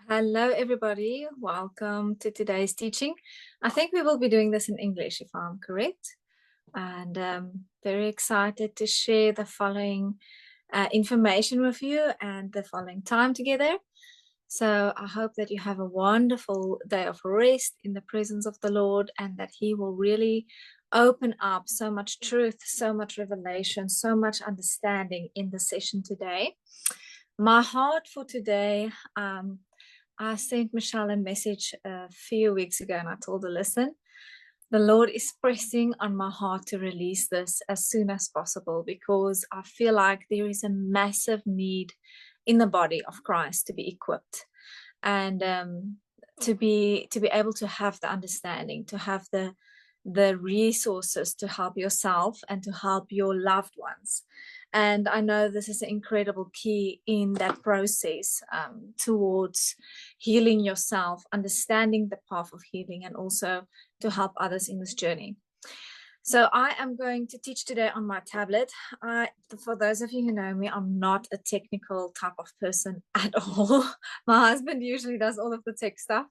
Hello, everybody. Welcome to today's teaching. I think we will be doing this in English, if I'm correct. And very excited to share the following information with you and the following time together. So I hope that you have a wonderful day of rest in the presence of the Lord and that He will really open up so much truth, so much revelation, so much understanding in the session today. My heart for today, I sent Michelle a message a few weeks ago and I told her, listen, the Lord is pressing on my heart to release this as soon as possible because I feel like there is a massive need in the body of Christ to be equipped and to be able to have the understanding, to have the resources to help yourself and to help your loved ones. And I know this is an incredible key in that process towards healing yourself, understanding the path of healing, and also to help others in this journey. So I am going to teach today on my tablet. For those of you who know me, I'm not a technical type of person at all. My husband usually does all of the tech stuff.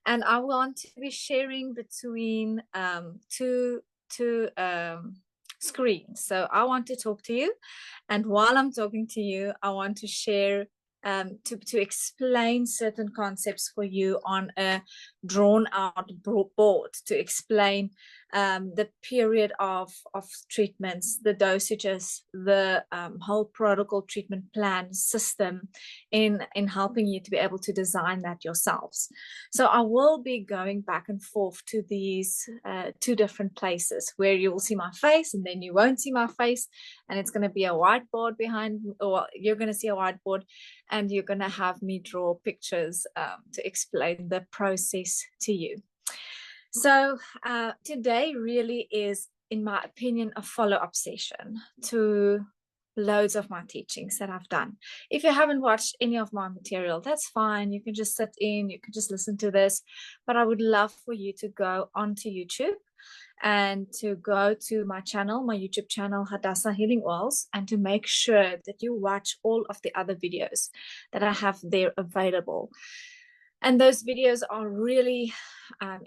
And I want to be sharing between two screens. So I want to talk to you. And while I'm talking to you, I want to share to explain certain concepts for you on a drawn out board, to explain the period of treatments, the dosages, the whole protocol treatment plan system in helping you to be able to design that yourselves. So I will be going back and forth to these two different places where you will see my face and then you won't see my face, and it's going to be a whiteboard behind, or you're going to see a whiteboard and you're going to have me draw pictures to explain the process to you. So today really is, in my opinion, a follow-up session to loads of my teachings that I've done. If you haven't watched any of my material, that's fine. You can just sit in, you can just listen to this. But I would love for you to go onto YouTube and to go to my channel, my YouTube channel, Hadassah Healing Oils, and to make sure that you watch all of the other videos that I have there available. And those videos are really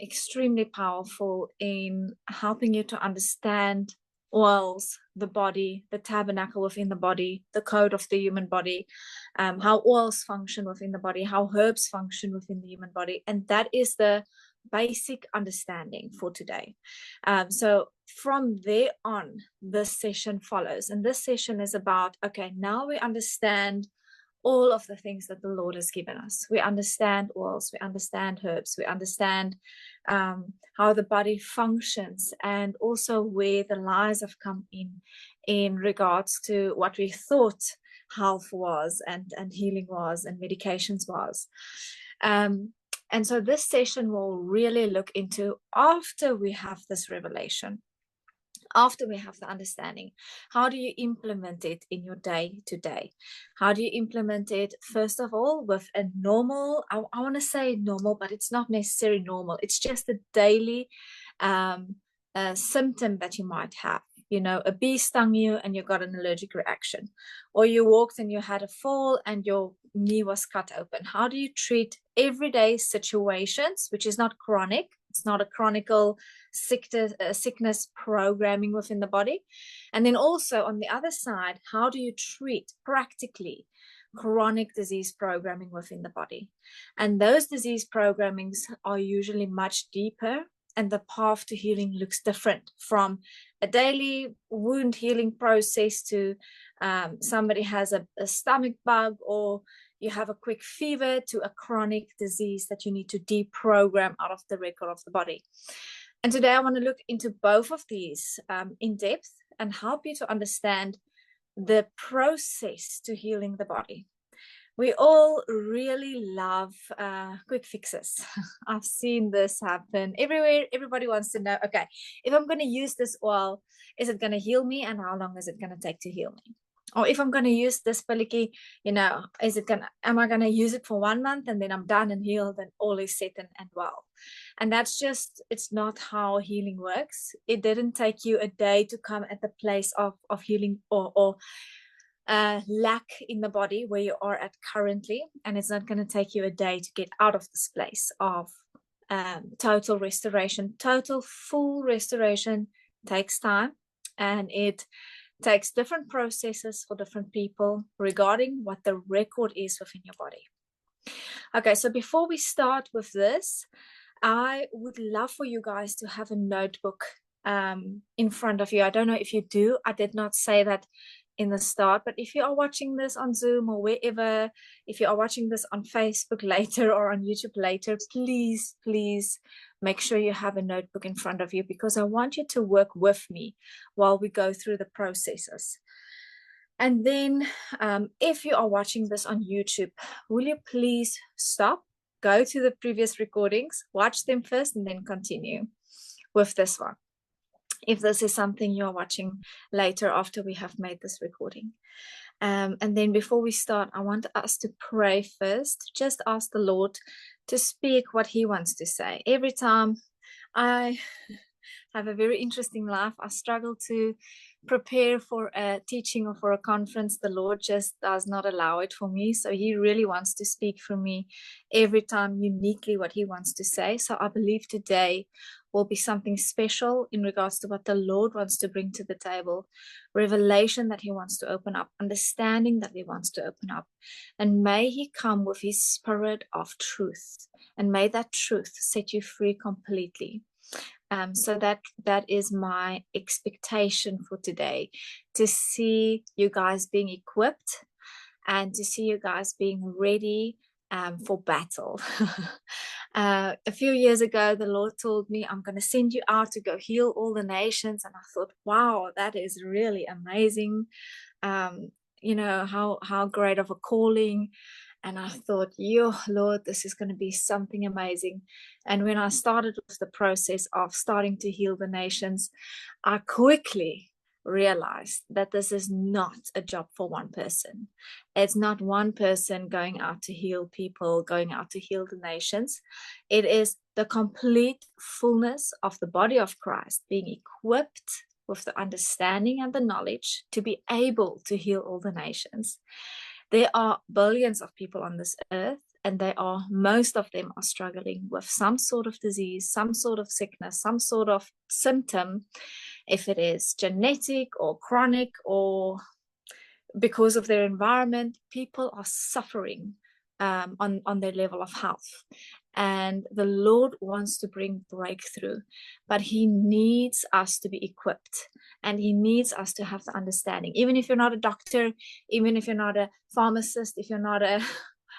extremely powerful in helping you to understand oils, the body, the tabernacle within the body, the code of the human body, how oils function within the body, how herbs function within the human body. And that is the basic understanding for today. So from there on, this session follows. And this session is about, okay, now we understand all of the things that the Lord has given us. We understand oils, we understand herbs, we understand how the body functions, and also where the lies have come in regards to what we thought health was and healing was and medications was. And so this session will really look into, after we have this revelation, after we have the understanding, how do you implement it in your day to day? How do you implement it, first of all, with a normal, I want to say normal, but it's not necessarily normal. It's just a daily symptom that you might have. You know, a bee stung you and you got an allergic reaction, or you walked and you had a fall and your knee was cut open. How do you treat everyday situations, which is not chronic? It's not a chronic sickness programming within the body. And then also on the other side, how do you treat practically chronic disease programming within the body? And those disease programmings are usually much deeper, and the path to healing looks different from a daily wound healing process to somebody has a stomach bug, or you have a quick fever, to a chronic disease that you need to deprogram out of the record of the body. And today I want to look into both of these in depth and help you to understand the process to healing the body. We all really love quick fixes. I've seen this happen everywhere. Everybody wants to know, okay, if I'm going to use this oil, is it going to heal me, and how long is it going to take to heal me? Or if I'm going to use this pillicky, you know, am I going to use it for 1 month and then I'm done and healed and all is set and well? And that's just, it's not how healing works. It didn't take you a day to come at the place of healing, or lack in the body where you are at currently, and it's not going to take you a day to get out of this place of total restoration. Total full restoration takes time, and it takes different processes for different people regarding what the record is within your body. Okay, so before we start with this, I would love for you guys to have a notebook in front of you. I don't know if you do. I did not say that in the start, but if you are watching this on Zoom or wherever, if you are watching this on Facebook later or on YouTube later, please make sure you have a notebook in front of you, because I want you to work with me while we go through the processes. And then if you are watching this on YouTube, will you please stop, go to the previous recordings, watch them first, and then continue with this one, if this is something you're watching later after we have made this recording. And then before we start, I want us to pray first. Just ask the Lord to speak what he wants to say. Every time I have a very interesting life, I struggle to prepare for a teaching or for a conference. The Lord just does not allow it for me. So he really wants to speak for me every time uniquely what he wants to say. So I believe today will be something special in regards to what the Lord wants to bring to the table, revelation that he wants to open up, understanding that he wants to open up. And may he come with his spirit of truth, and may that truth set you free completely. So that is my expectation for today, to see you guys being equipped and to see you guys being ready for battle. A few years ago, the Lord told me, I'm going to send you out to go heal all the nations. And I thought, wow, that is really amazing. How great of a calling. And I thought, Lord, this is going to be something amazing. And when I started with the process of starting to heal the nations, I quickly realized that this is not a job for one person. It's not one person going out to heal people, going out to heal the nations. It is the complete fullness of the body of Christ being equipped with the understanding and the knowledge to be able to heal all the nations. There are billions of people on this earth, and most of them are struggling with some sort of disease, some sort of sickness, some sort of symptom, if it is genetic or chronic or because of their environment. People are suffering on their level of health. And the Lord wants to bring breakthrough, but he needs us to be equipped, and he needs us to have the understanding. Even if you're not a doctor, even if you're not a pharmacist, if you're not a,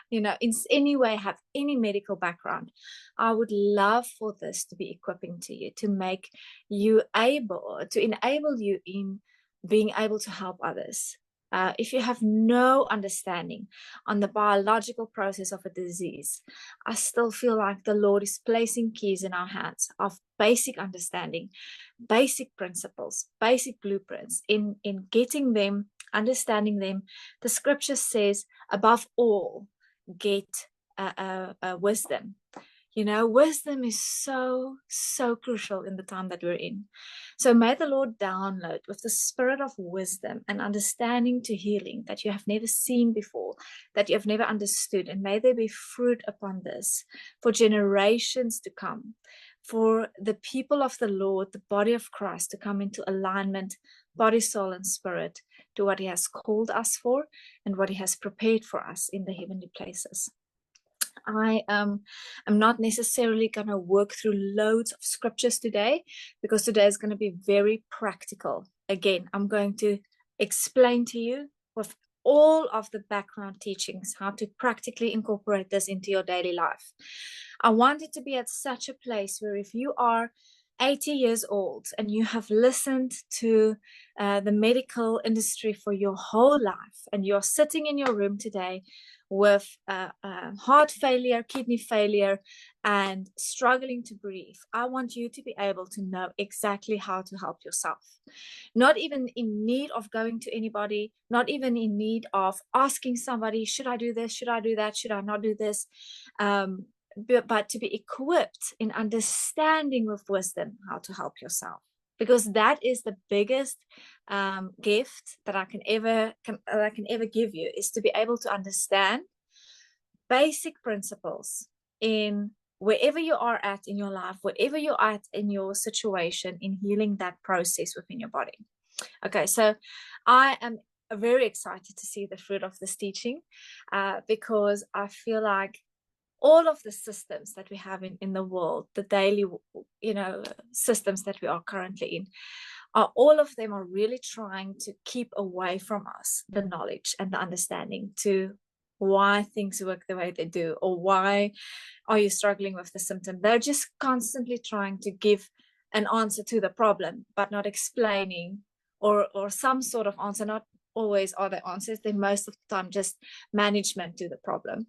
in any way have any medical background, I would love for this to be equipping to you, to make you able, to enable you in being able to help others. If you have no understanding on the biological process of a disease, I still feel like the Lord is placing keys in our hands of basic understanding, basic principles, basic blueprints in getting them, understanding them. The scripture says, above all, get wisdom. Wisdom is so crucial in the time that we're in. So may the Lord download with the spirit of wisdom and understanding to healing that you have never seen before, that you have never understood. And may there be fruit upon this for generations to come, for the people of the Lord, the body of Christ, to come into alignment, body, soul, and spirit, to what he has called us for and what he has prepared for us in the heavenly places. I am not necessarily going to work through loads of scriptures today, because today is going to be very practical. Again, I'm going to explain to you with all of the background teachings how to practically incorporate this into your daily life. I want it to be at such a place where if you are 80 years old and you have listened to the medical industry for your whole life, and you're sitting in your room today with heart failure, kidney failure, and struggling to breathe, I want you to be able to know exactly how to help yourself. Not even in need of going to anybody, not even in need of asking somebody, should I do this? Should I do that? Should I not do this? But to be equipped in understanding with wisdom how to help yourself. because that is the biggest gift that I can ever give you, is to be able to understand basic principles in wherever you are at in your life, wherever you're at in your situation, in healing that process within your body. Okay, so I am very excited to see the fruit of this teaching, because I feel like all of the systems that we have in the world, the daily, systems that we are currently in, all of them are really trying to keep away from us the knowledge and the understanding to why things work the way they do, or why are you struggling with the symptom. They're just constantly trying to give an answer to the problem, but not explaining, or some sort of answer. Not always are the answers. They're most of the time just management to the problem.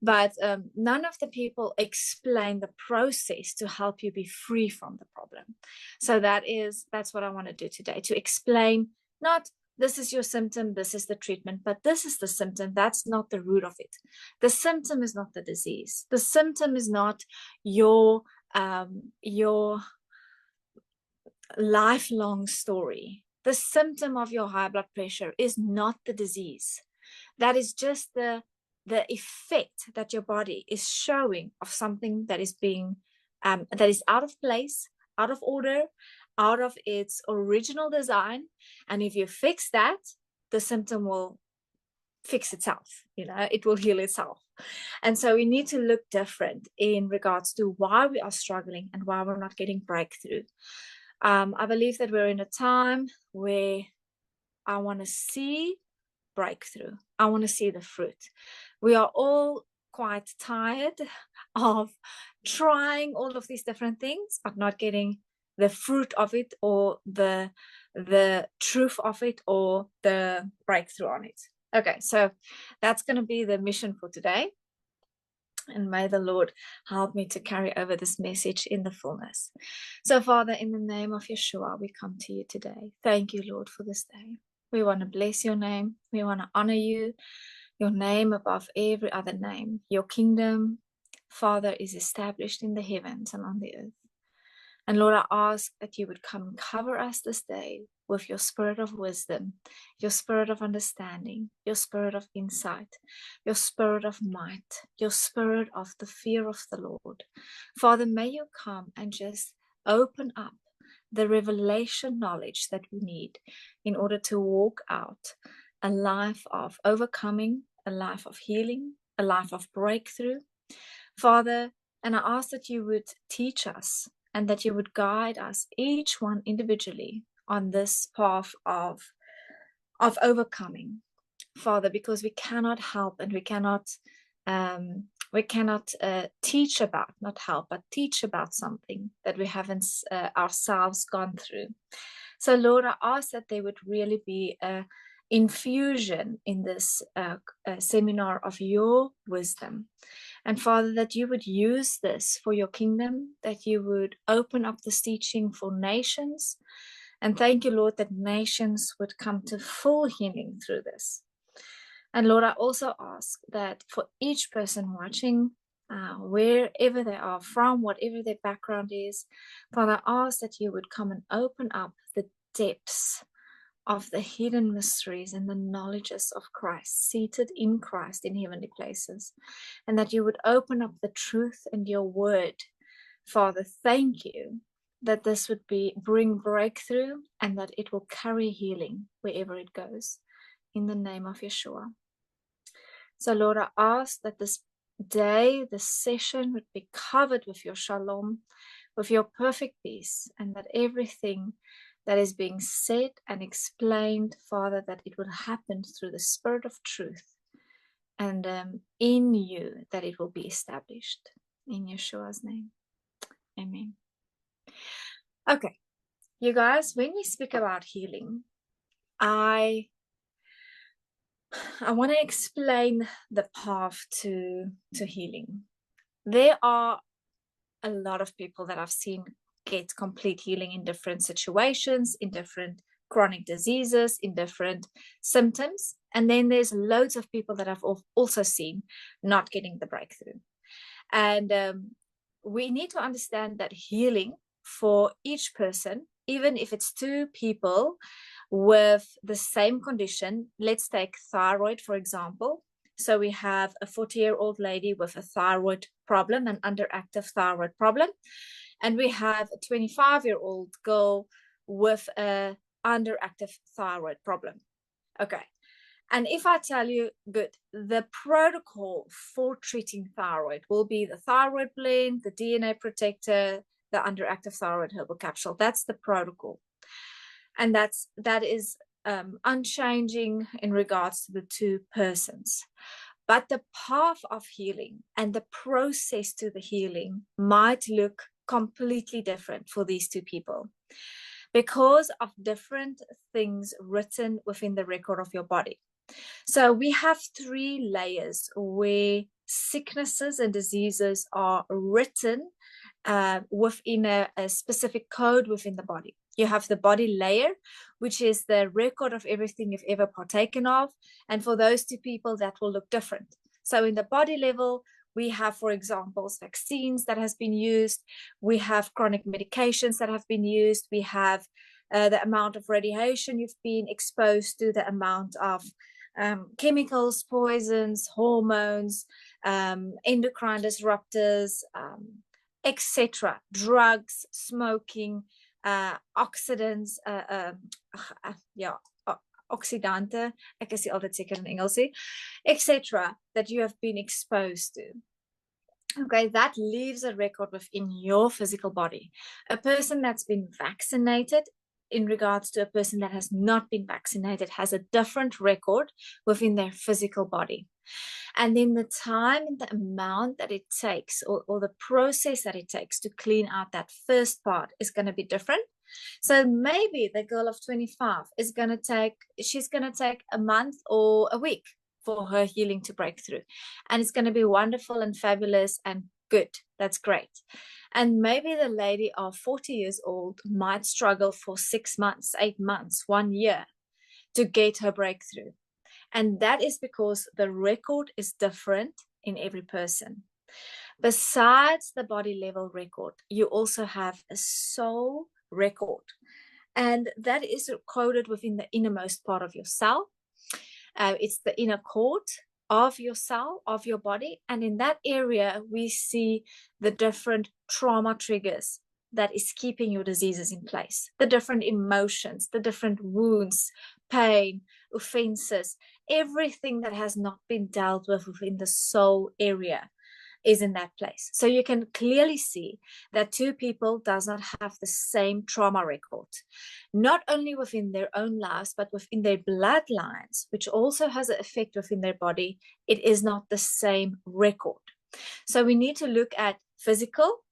But none of the people explain the process to help you be free from the problem. So that's what I want to do today, to explain, not this is your symptom, this is the treatment, but this is the symptom. That's not the root of it. The symptom is not the disease. The symptom is not your lifelong story. The symptom of your high blood pressure is not the disease. That is just the effect that your body is showing of something that is being that is out of place, out of order, out of its original design. And if you fix that, the symptom will fix itself, it will heal itself. And so we need to look different in regards to why we are struggling and why we're not getting breakthrough. I believe that we're in a time where I want to see breakthrough. I want to see the fruit. We are all quite tired of trying all of these different things, but not getting the fruit of it, or the truth of it, or the breakthrough on it. Okay, so that's going to be the mission for today. And may the Lord help me to carry over this message in the fullness. So, Father, in the name of Yeshua, we come to you today. Thank you, Lord, for this day. We want to bless your name. We want to honor you, your name above every other name. Your kingdom, Father, is established in the heavens and on the earth. And Lord, I ask that you would come and cover us this day with your spirit of wisdom, your spirit of understanding, your spirit of insight, your spirit of might, your spirit of the fear of the Lord. Father, may you come and just open up the revelation knowledge that we need in order to walk out a life of overcoming, a life of healing, a life of breakthrough. Father, and I ask that you would teach us and that you would guide us, each one individually, on this path of overcoming, Father, because we cannot help and we cannot teach about, not help, but teach about something that we haven't ourselves gone through. So, Lord, I ask that there would really be a infusion in this seminar of your wisdom. And Father, that you would use this for your kingdom, that you would open up this teaching for nations. And thank you, Lord, that nations would come to full healing through this. And Lord, I also ask that for each person watching, wherever they are from, whatever their background is, Father, I ask that you would come and open up the depths of the hidden mysteries and the knowledges of Christ, seated in Christ in heavenly places, and that you would open up the truth and your word. Father, thank you that this would bring breakthrough and that it will carry healing wherever it goes, in the name of Yeshua. So Lord, I ask that this day, this session would be covered with your shalom, with your perfect peace, and that everything that is being said and explained, Father, that it would happen through the Spirit of truth, and in you, that it will be established. In Yeshua's name, amen. Okay, you guys, when we speak about healing, I want to explain the path to healing. There are a lot of people that I've seen get complete healing in different situations, in different chronic diseases, in different symptoms. And then there's loads of people that I've also seen not getting the breakthrough. And we need to understand that healing for each person even if it's two people with the same condition. Let's take thyroid, for example. So we have a 40-year-old lady with a thyroid problem, an underactive thyroid problem. And we have a 25-year-old girl with a underactive thyroid problem. Okay. And if I tell you, good, the protocol for treating thyroid will be the thyroid blend, the DNA protector, the underactive thyroid herbal capsule. That's the protocol. And that is unchanging in regards to the two persons. But the path of healing and the process to the healing might look completely different for these two people because of different things written within the record of your body. So we have 3 layers where sicknesses and diseases are written within a specific code within the body. You have the body layer, which is the record of everything you've ever partaken of. And for those two people, that will look different. So in the body level, we have, for example, vaccines that has been used. We have chronic medications that have been used. We have the amount of radiation you've been exposed to, the amount of chemicals, poisons, hormones, endocrine disruptors, etc., drugs, smoking, oxidants, oxidante, ek is altyd seker in Engels, etc., that you have been exposed to. Okay, that leaves a record within your physical body. A person that's been vaccinated in regards to a person that has not been vaccinated has a different record within their physical body. And then the time and the amount that it takes or the process that it takes to clean out that first part is going to be different. So maybe the girl of 25 is going to take a month or a week for her healing to break through. And it's going to be wonderful and fabulous and good. That's great. And maybe the lady of 40 years old might struggle for 6 months, 8 months, 1 year to get her breakthrough. And that is because the record is different in every person. Besides the body level record, you also have a soul record. And that is coded within the innermost part of your cell. It's the inner court of your cell, of your body. And in that area, we see the different trauma triggers that is keeping your diseases in place, the different emotions, the different wounds, pain, offenses, everything that has not been dealt with within the soul area is in that place. So you can clearly see that two people does not have the same trauma record, not only within their own lives, but within their bloodlines, which also has an effect within their body. It is not the same record. So we need to look at physical,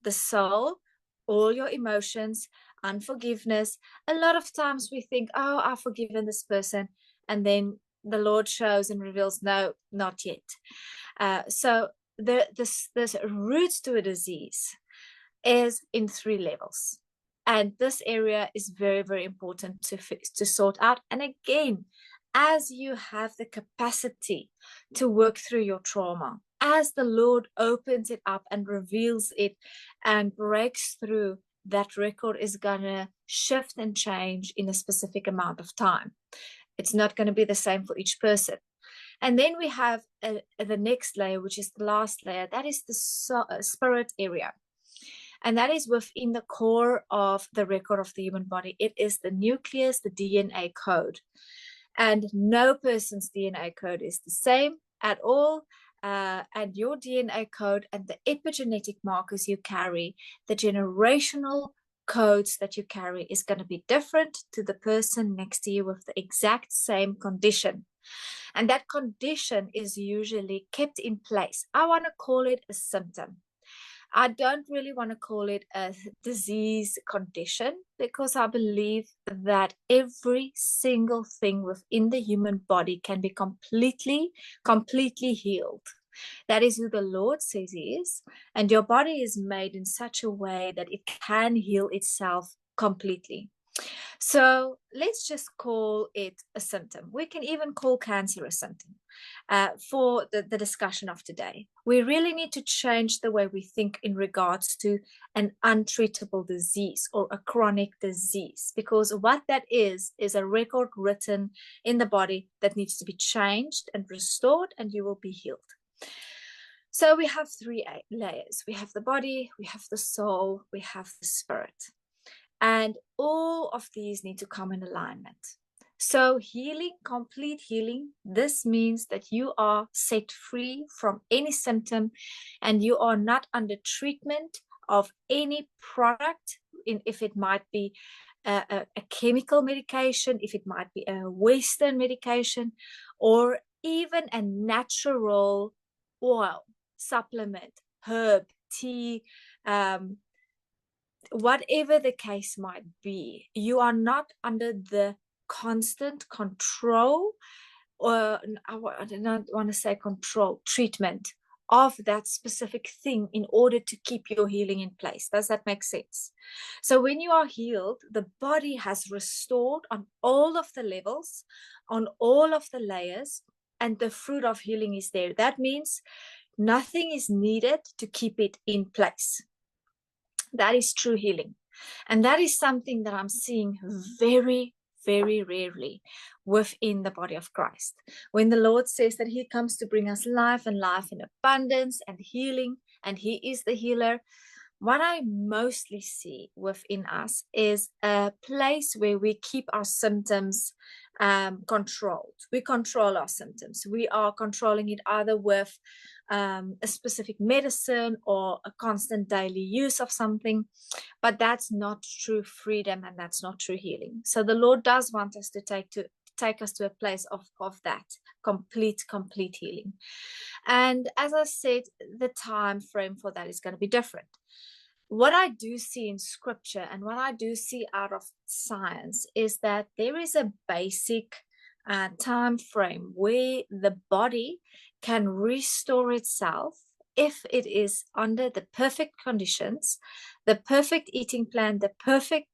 the soul, all your emotions, unforgiveness. A lot of times we think, oh, I've forgiven this person. And then the Lord shows and reveals, no, not yet. So this roots to a disease is in 3 levels. And this area is very, very important to sort out. And again, as you have the capacity to work through your trauma, as the Lord opens it up and reveals it and breaks through, that record is going to shift and change in a specific amount of time. It's not going to be the same for each person. And then we have the next layer, which is the last layer. That is the spirit area. And that is within the core of the record of the human body. It is the nucleus, the DNA code. And no person's DNA code is the same at all. And your DNA code and the epigenetic markers you carry, the generational codes that you carry is going to be different to the person next to you with the exact same condition. And that condition is usually kept in place. I want to call it a symptom. I don't really want to call it a disease condition, because I believe that every single thing within the human body can be completely healed. That is who the Lord says He is. And your body is made in such a way that it can heal itself completely. So let's just call it a symptom. We can even call cancer a symptom for the discussion of today. We really need to change the way we think in regards to an untreatable disease or a chronic disease, because what that is a record written in the body that needs to be changed and restored, and you will be healed. So we have three layers. We have the body, we have the soul, we have the spirit. And all of these need to come in alignment. So healing, complete healing, this means that you are set free from any symptom and you are not under treatment of any product, if it might be a chemical medication, if it might be a Western medication, or even a natural oil, supplement, herb, tea, whatever the case might be. You are not under the constant control, or I do not want to say control, treatment of that specific thing in order to keep your healing in place. Does that make sense? So when you are healed, the body has restored on all of the levels, on all of the layers, and the fruit of healing is there. That means nothing is needed to keep it in place. That is true healing. And that is something that I'm seeing very, very rarely within the body of Christ. When the Lord says that he comes to bring us life and life in abundance and healing, and he is the healer, what I mostly see within us is a place where we keep our symptoms controlled. We control our symptoms. We are controlling it either with a specific medicine or a constant daily use of something, but that's not true freedom and that's not true healing. So the Lord does want us to take us to a place of that complete healing. And as I said, the time frame for that is going to be different. What I do see in scripture and what I do see out of science is that there is a basic time frame where the body can restore itself if it is under the perfect conditions, the perfect eating plan, the perfect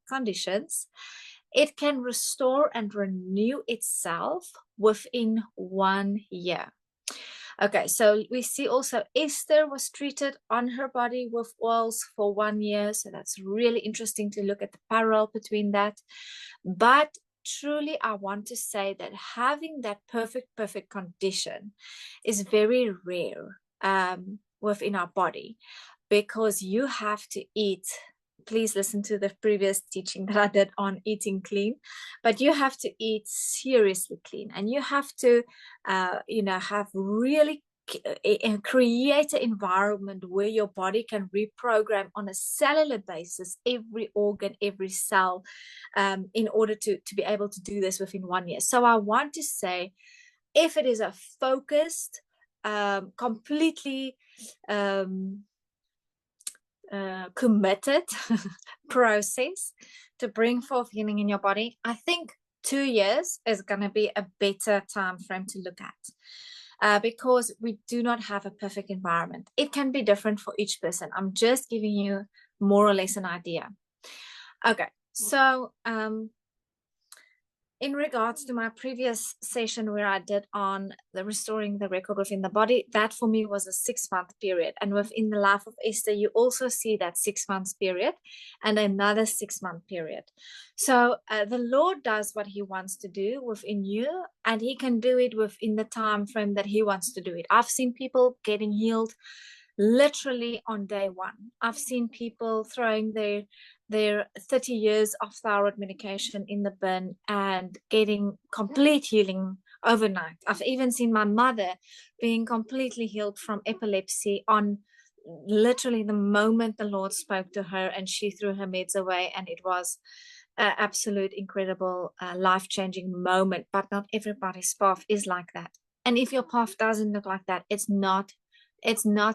conditions. It can restore and renew itself within 1 year. Okay, so we see also Esther was treated on her body with oils for 1 year. So that's really interesting to look at the parallel between that. But truly, I want to say that having that perfect condition is very rare within our body, because you have to eat. Please listen to the previous teaching that I did on eating clean, but you have to eat seriously clean, and you have to, have really create an environment where your body can reprogram on a cellular basis every organ, every cell, in order to be able to do this within 1 year. So I want to say, if it is a focused, completely committed process to bring forth healing in your body, I think 2 years is going to be a better time frame to look at, because we do not have a perfect environment. It can be different for each person. I'm just giving you more or less an idea. Okay, so in regards to my previous session where I did on the restoring the record within the body, that for me was a 6-month period. And within the life of Esther, you also see that 6 months period and another 6-month period. So the Lord does what he wants to do within you, and he can do it within the time frame that he wants to do it. I've seen people getting healed literally on day 1. I've seen people throwing their 30 years of thyroid medication in the bin and getting complete healing overnight. I've even seen my mother being completely healed from epilepsy on literally the moment the Lord spoke to her and she threw her meds away, and it was an absolute incredible life-changing moment. But not everybody's path is like that, and if your path doesn't look like that, it's not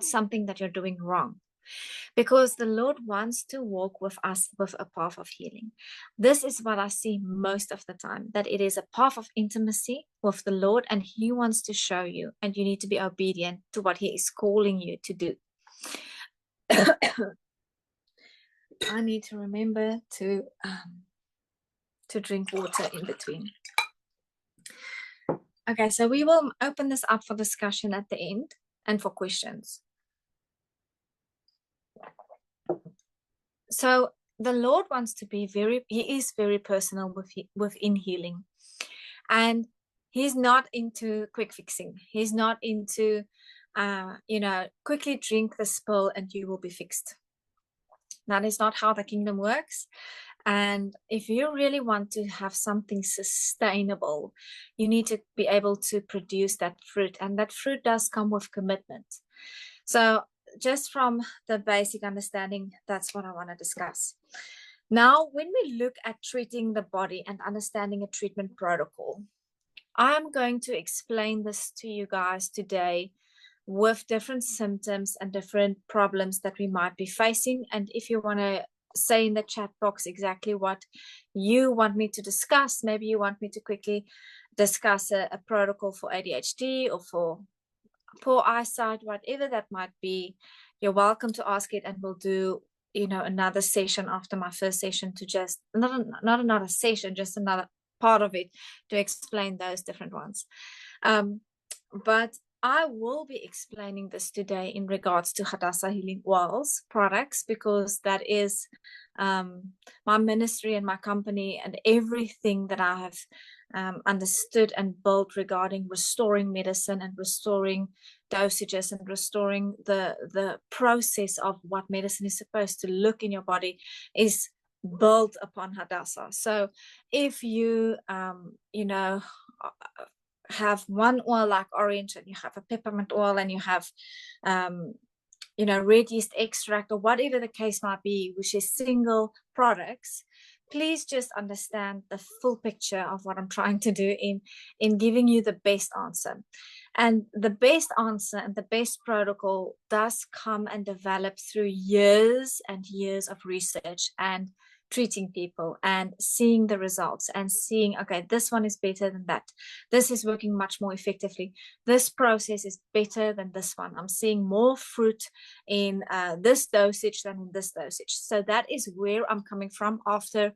something that you're doing wrong, because the Lord wants to walk with us with a path of healing. This is what I see most of the time, that it is a path of intimacy with the Lord, and he wants to show you, and you need to be obedient to what he is calling you to do. I need to remember to to drink water in between. Okay, so we will open this up for discussion at the end and for questions. So the Lord wants to be he is very personal within healing. And he's not into quick fixing. He's not into, quickly drink this pill and you will be fixed. That is not how the kingdom works. And if you really want to have something sustainable, you need to be able to produce that fruit. And that fruit does come with commitment. So just from the basic understanding, that's what I want to discuss. Now, when we look at treating the body and understanding a treatment protocol, I'm going to explain this to you guys today with different symptoms and different problems that we might be facing. And if you want to say in the chat box exactly what you want me to discuss, maybe you want me to quickly discuss a protocol for ADHD or for poor eyesight, whatever that might be, you're welcome to ask it, and we'll do another session after my first session to just not another session, just another part of it to explain those different ones. But I will be explaining this today in regards to Hadassah Healing Oils products, because that is my ministry and my company and everything that I have understood and built regarding restoring medicine and restoring dosages and restoring the process of what medicine is supposed to look in your body is built upon Hadassah. So if you have one oil like orange, and you have a peppermint oil, and you have red yeast extract, or whatever the case might be, which is single products, please just understand the full picture of what I'm trying to do in giving you the best answer. And the best answer and the best protocol does come and develop through years and years of research and treating people and seeing the results and seeing, okay, this one is better than that. This is working much more effectively. This process is better than this one. I'm seeing more fruit in this dosage than in this dosage. So that is where I'm coming from after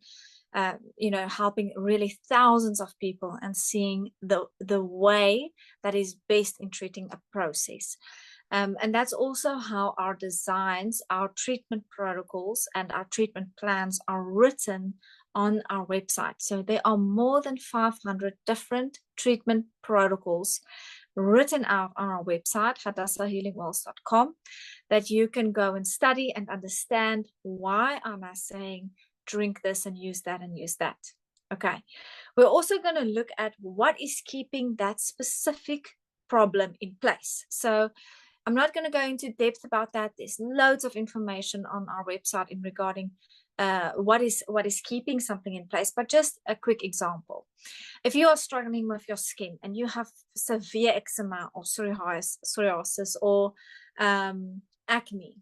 helping really thousands of people and seeing the way that is best in treating a process. And that's also how our designs, our treatment protocols, and our treatment plans are written on our website. So there are more than 500 different treatment protocols written out on our website, hadassahhealingoils.com, that you can go and study and understand why am I saying drink this and use that and use that. Okay. We're also going to look at what is keeping that specific problem in place. So I'm not going to go into depth about that. There's loads of information on our website in regarding what is keeping something in place. But just a quick example. If you are struggling with your skin and you have severe eczema or psoriasis or acne,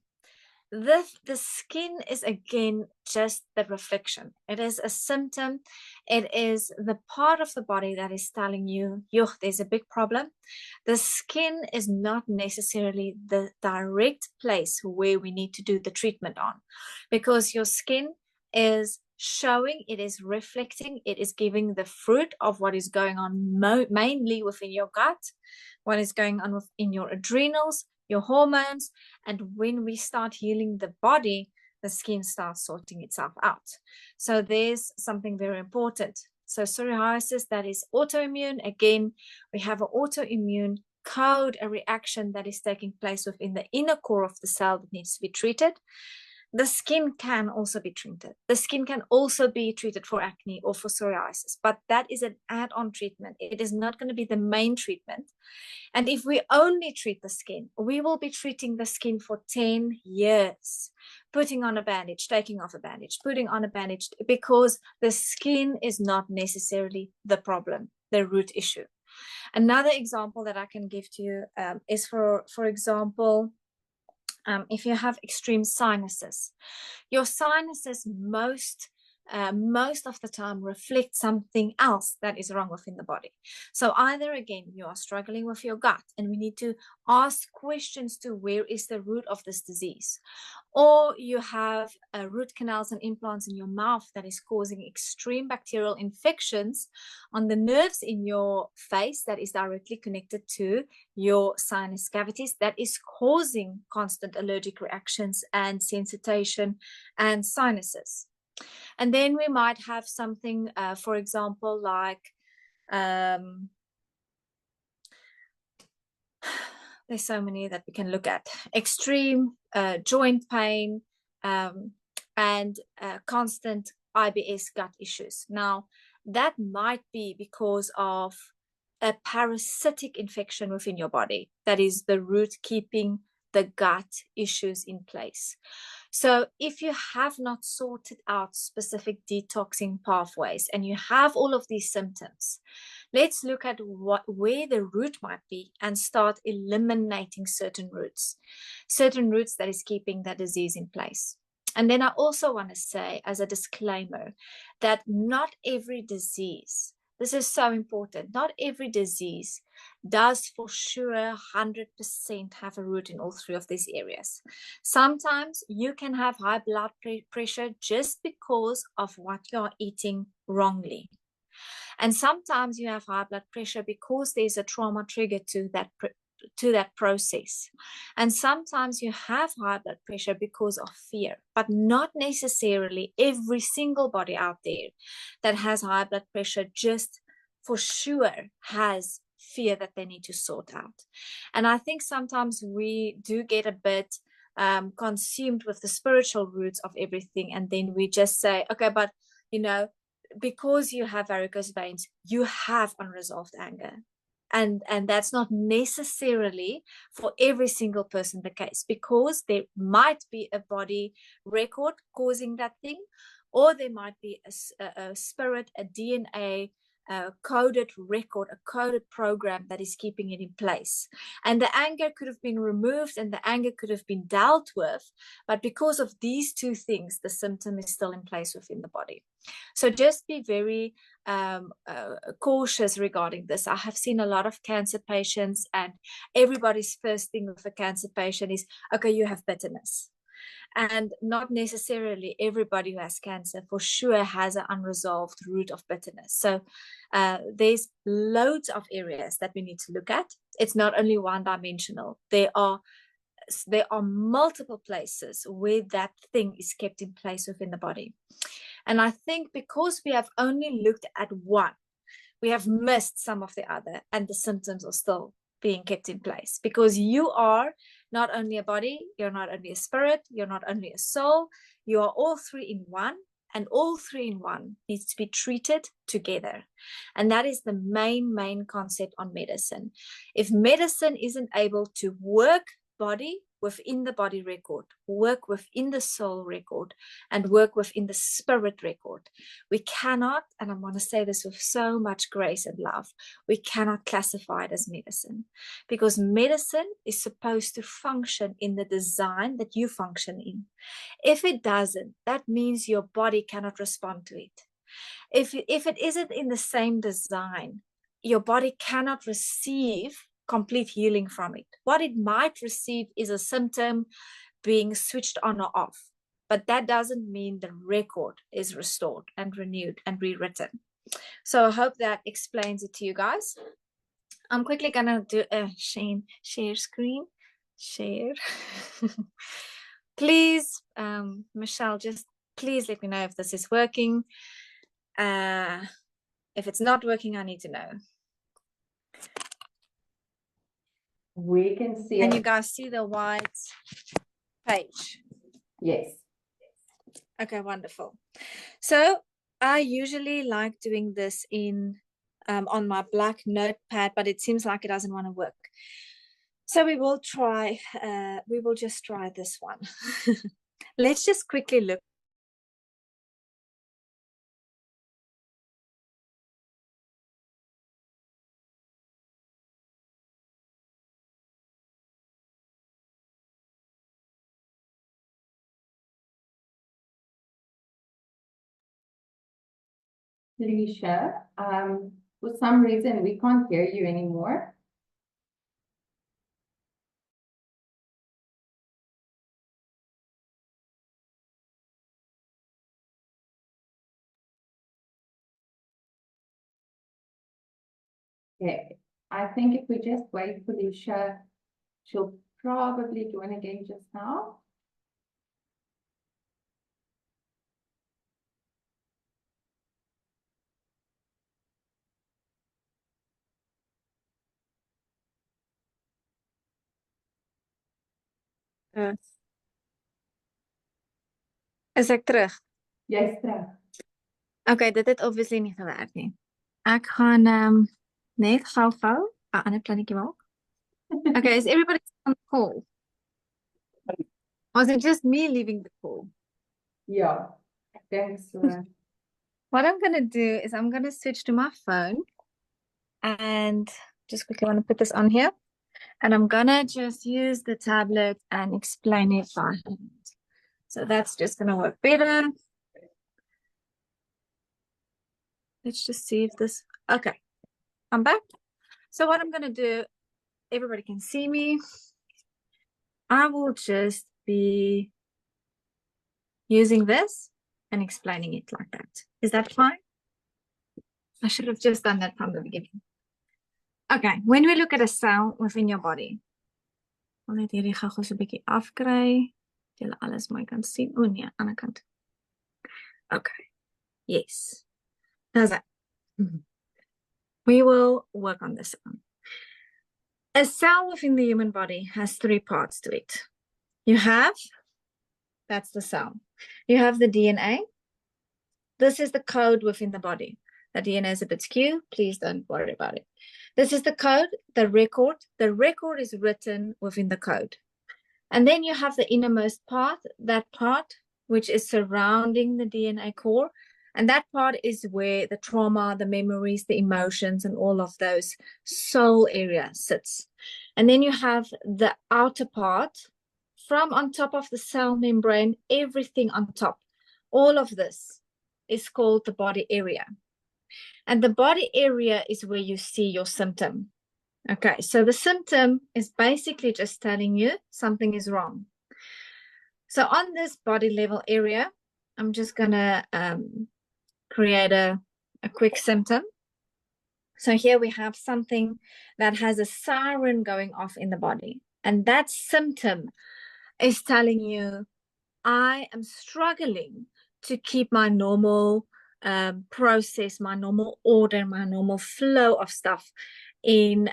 the skin is again just the reflection. It is a symptom. It is the part of the body that is telling you, there's a big problem. The skin is not necessarily the direct place where we need to do the treatment on, because your skin is showing, it is reflecting, it is giving the fruit of what is going on mainly within your gut, what is going on within your adrenals, your hormones. And when we start healing the body, the skin starts sorting itself out. So there's something very important. So psoriasis, that is autoimmune. Again, we have an autoimmune code, a reaction that is taking place within the inner core of the cell that needs to be treated. The skin can also be treated. The skin can also be treated for acne or for psoriasis, but that is an add-on treatment. It is not going to be the main treatment. And if we only treat the skin, we will be treating the skin for 10 years, putting on a bandage, taking off a bandage, putting on a bandage, because the skin is not necessarily the problem, the root issue. Another example that I can give to you is, for example, if you have extreme sinuses, your sinuses most most of the time reflect something else that is wrong within the body. So either again, you are struggling with your gut and we need to ask questions to where is the root of this disease, or you have root canals and implants in your mouth that is causing extreme bacterial infections on the nerves in your face that is directly connected to your sinus cavities, that is causing constant allergic reactions and sensitization and sinuses. And then we might have something, for example, like there's so many that we can look at: extreme joint pain and constant IBS gut issues. Now, that might be because of a parasitic infection within your body. That is the root keeping the gut issues in place. So if you have not sorted out specific detoxing pathways and you have all of these symptoms, let's look at where the root might be and start eliminating certain roots that is keeping that disease in place. And then I also want to say, as a disclaimer, that not every disease, this is so important, not every disease does for sure 100% have a root in all three of these areas. Sometimes you can have high blood pressure just because of what you are eating wrongly. And sometimes you have high blood pressure because there's a trauma trigger to that process. And sometimes you have high blood pressure because of fear, but not necessarily every single body out there that has high blood pressure just for sure has fear that they need to sort out. And I think sometimes we do get a bit consumed with the spiritual roots of everything, and then we just say, okay, but because you have varicose veins, you have unresolved anger. And that's not necessarily for every single person the case, because there might be a body record causing that thing, or there might be a spirit, a DNA, a coded record, a coded program that is keeping it in place. And the anger could have been removed and the anger could have been dealt with, but because of these two things, the symptom is still in place within the body. So just be very cautious regarding this. I have seen a lot of cancer patients, and everybody's first thing with a cancer patient is, okay, you have bitterness. And not necessarily everybody who has cancer for sure has an unresolved root of bitterness. So there's loads of areas that we need to look at. It's not only one-dimensional. There are multiple places where that thing is kept in place within the body. And I think because we have only looked at one, we have missed some of the other, and the symptoms are still being kept in place, because you are not only a body, you're not only a spirit, you're not only a soul, you are all three in one, and all three in one needs to be treated together. And that is the main concept on medicine. If medicine isn't able to work body within the body record, work within the soul record, and work within the spirit record, we cannot, and I want to say this with so much grace and love, we cannot classify it as medicine, because medicine is supposed to function in the design that you function in. If it doesn't, that means your body cannot respond to it. If it isn't in the same design, your body cannot receive complete healing from it. What it might receive is a symptom being switched on or off, but that doesn't mean the record is restored and renewed and rewritten. So I hope that explains it to you guys. I'm quickly gonna do a share screen. Share. Please, Michelle, just please let me know if this is working. If it's not working, I need to know. We can see Can it. you guys see the white page? Yes. Okay, wonderful. So I usually like doing this on my black notepad, but it seems like it doesn't want to work. So we will just try this one. Let's just quickly look. Felicia, for some reason we can't hear you anymore. Okay, I think if we just wait for Felicia, she'll probably join again just now. Is ek terug? Jy's terug. Okay, dit het obviously nie gewerk nie. Ek gaan net gou 'n ander plannetjie maak. Okay, is everybody on the call? Or is it just me leaving the call? Ja, ek dink so. What I'm going to do is I'm going to switch to my phone and just quickly want to put this on here. And I'm going to just use the tablet and explain it by hand. So that's just going to work better. Let's just see if this, okay, I'm back. So what I'm going to do, everybody can see me. I will just be using this and explaining it like that. Is that fine? I should have just done that from the beginning. Okay, when we look at a cell within your body, I'll net hierdie gou so 'n bietjie afkry. Julle alles mooi kan sien. O nee, aan die kant. Okay. Yes. That's it. We will work on this one. A cell within the human body has 3 parts to it. You have, that's the cell. You have the DNA. This is the code within the body. The DNA is a bit skewed. Please don't worry about it. This is the code, the record. The record is written within the code. And then you have the innermost part, that part which is surrounding the DNA core. And that part is where the trauma, the memories, the emotions, and all of those soul area sits. And then you have the outer part from on top of the cell membrane, everything on top. All of this is called the body area. And the body area is where you see your symptom. Okay, so the symptom is basically just telling you something is wrong. So on this body level area, I'm just going to create a quick symptom. So here we have something that has a siren going off in the body. And that symptom is telling you, I am struggling to keep my normal process, my normal order, my normal flow of stuff in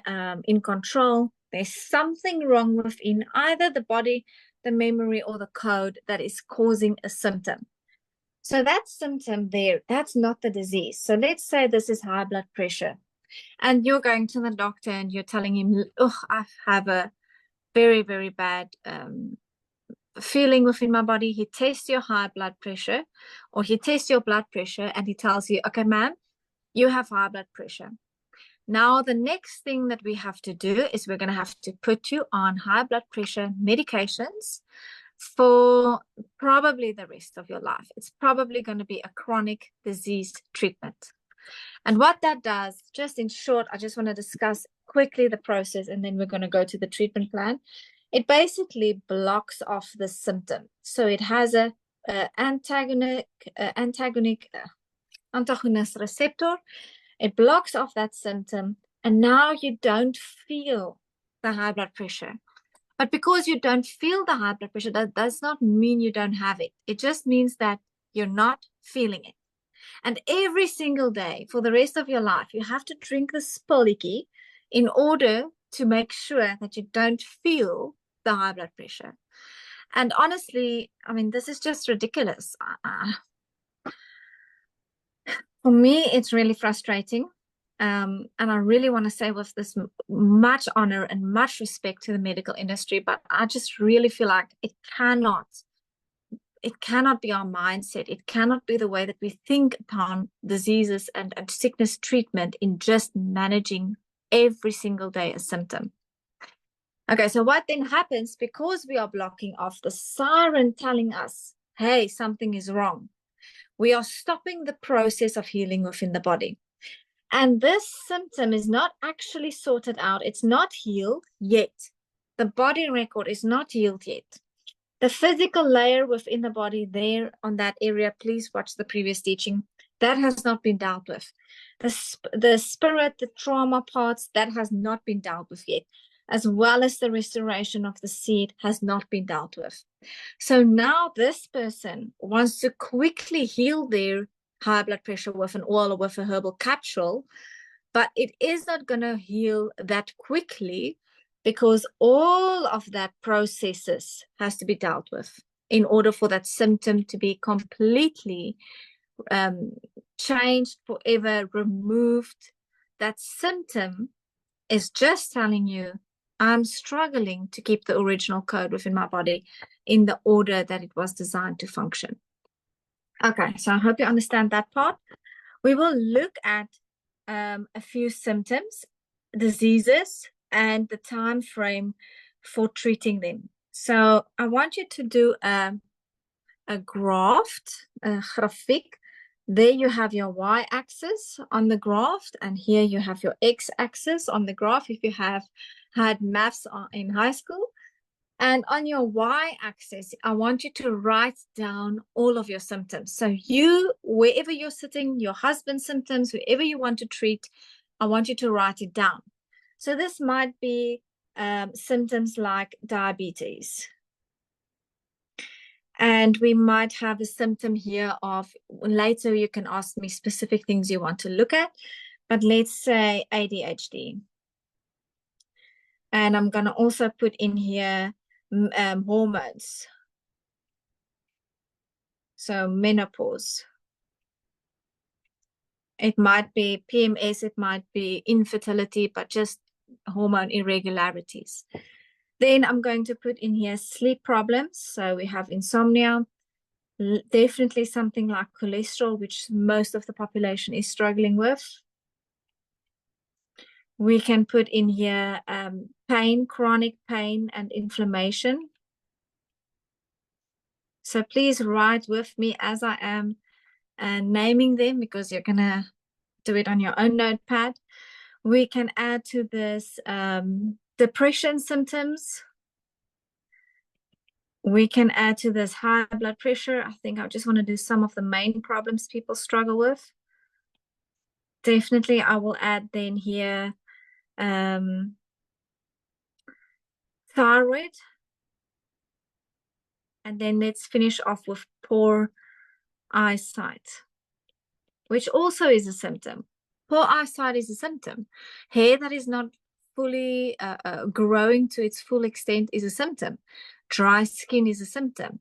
control. There's something wrong within either the body, the memory, or the code that is causing a symptom. So that symptom there, that's not the disease. So let's say this is high blood pressure, and you're going to the doctor and you're telling him, oh, I have a very, very bad feeling within my body. He tests your high blood pressure, or he tests your blood pressure, and he tells you, okay, ma'am, you have high blood pressure. Now, the next thing that we have to do is we're going to have to put you on high blood pressure medications for probably the rest of your life. It's probably going to be a chronic disease treatment. And what that does, just in short, I just want to discuss quickly the process, and then we're going to go to the treatment plan. It basically blocks off the symptom. So it has a antagonist receptor. It blocks off that symptom, and now you don't feel the high blood pressure. But because you don't feel the high blood pressure, that does not mean you don't have it. It just means that you're not feeling it. And every single day for the rest of your life, you have to drink this pilletjie in order to make sure that you don't feel the high blood pressure. And honestly, I mean, this is just ridiculous. For me, it's really frustrating. And I really want to say with this much honor and much respect to the medical industry, but I just really feel like it cannot be our mindset. It cannot be the way that we think upon diseases and sickness treatment in just managing every single day a symptom. Okay, so what then happens, because we are blocking off the siren telling us, hey, something is wrong, we are stopping the process of healing within the body. And this symptom is not actually sorted out. It's not healed yet. The body record is not healed yet. The physical layer within the body there on that area, please watch the previous teaching, that has not been dealt with. The spirit, the trauma parts, that has not been dealt with yet, as well as the restoration of the seed has not been dealt with. So now this person wants to quickly heal their high blood pressure with an oil or with a herbal capsule, but it is not going to heal that quickly because all of that processes has to be dealt with in order for that symptom to be completely changed, forever removed. That symptom is just telling you, I'm struggling to keep the original code within my body in the order that it was designed to function. Okay, so I hope you understand that part. We will look at a few symptoms, diseases, and the time frame for treating them. So I want you to do a graph, a graphic. There you have your y-axis on the graph, and here you have your x-axis on the graph if you have had maths in high school. And on your y-axis, I want you to write down all of your symptoms. So you, wherever you're sitting, your husband's symptoms, whoever you want to treat, I want you to write it down. So this might be symptoms like diabetes. And we might have a symptom here of, later you can ask me specific things you want to look at, but let's say ADHD. And I'm going to also put in here hormones. So menopause. It might be PMS, it might be infertility, but just hormone irregularities. Then I'm going to put in here sleep problems. So we have insomnia, definitely something like cholesterol, which most of the population is struggling with. We can put in here pain, chronic pain and inflammation. So please write with me as I am naming them, because you're going to do it on your own notepad. We can add to this depression symptoms. We can add to this high blood pressure. I think I just want to do some of the main problems people struggle with. Definitely, I will add then here thyroid. And then let's finish off with poor eyesight, which also is a symptom. Poor eyesight is a symptom. Hair that is not fully growing to its full extent is a symptom. Dry skin is a symptom.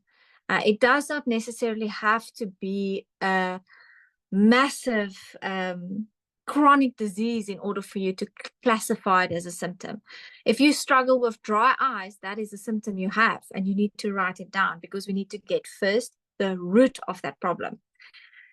It does not necessarily have to be a massive chronic disease in order for you to classify it as a symptom. If you struggle with dry eyes, that is a symptom you have, and you need to write it down, because we need to get first the root of that problem.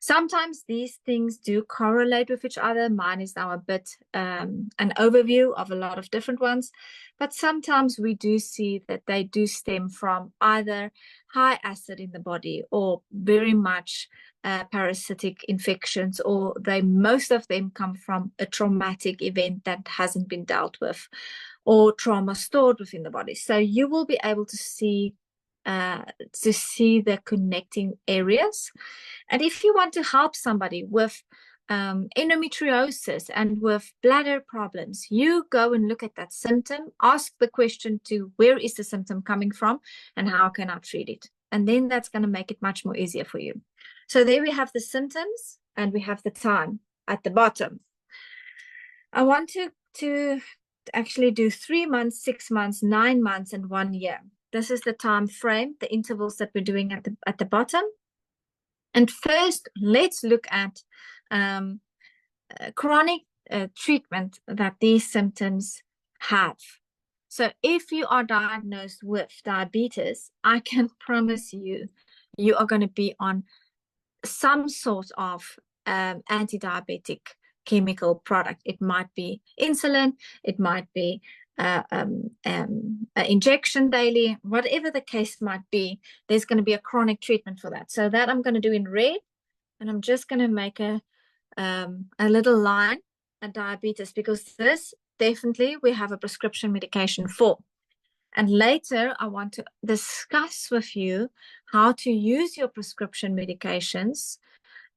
Sometimes these things do correlate with each other. Mine is now a bit an overview of a lot of different ones, but sometimes we do see that they do stem from either high acid in the body or very much parasitic infections, or most of them come from a traumatic event that hasn't been dealt with, or trauma stored within the body. So you will be able to see the connecting areas. And if you want to help somebody with endometriosis and with bladder problems, you go and look at that symptom, ask the question to where is the symptom coming from and how can I treat it? And then that's going to make it much more easier for you. So there we have the symptoms and we have the time at the bottom. I want to actually do 3 months, 6 months, 9 months, and 1 year. This is the time frame, the intervals that we're doing at the bottom. And first, let's look at chronic treatment that these symptoms have. So if you are diagnosed with diabetes, I can promise you, you are going to be on some sort of anti-diabetic chemical product. It might be insulin, it might be injection daily, whatever the case might be, there's going to be a chronic treatment for that. So that I'm going to do in red. And I'm just going to make a little line at diabetes, because this definitely we have a prescription medication for. And later I want to discuss with you how to use your prescription medications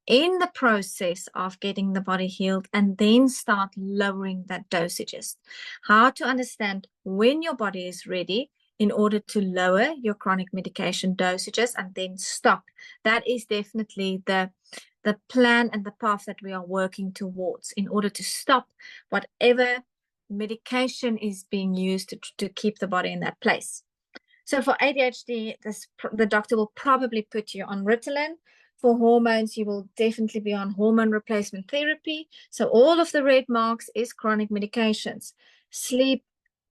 in the process of getting the body healed, and then start lowering that dosages. How to understand when your body is ready in order to lower your chronic medication dosages and then stop. That is definitely the plan and the path that we are working towards in order to stop whatever medication is being used to keep the body in that place. So for ADHD, the doctor will probably put you on Ritalin. For hormones, you will definitely be on hormone replacement therapy. So all of the red marks is chronic medications. Sleep,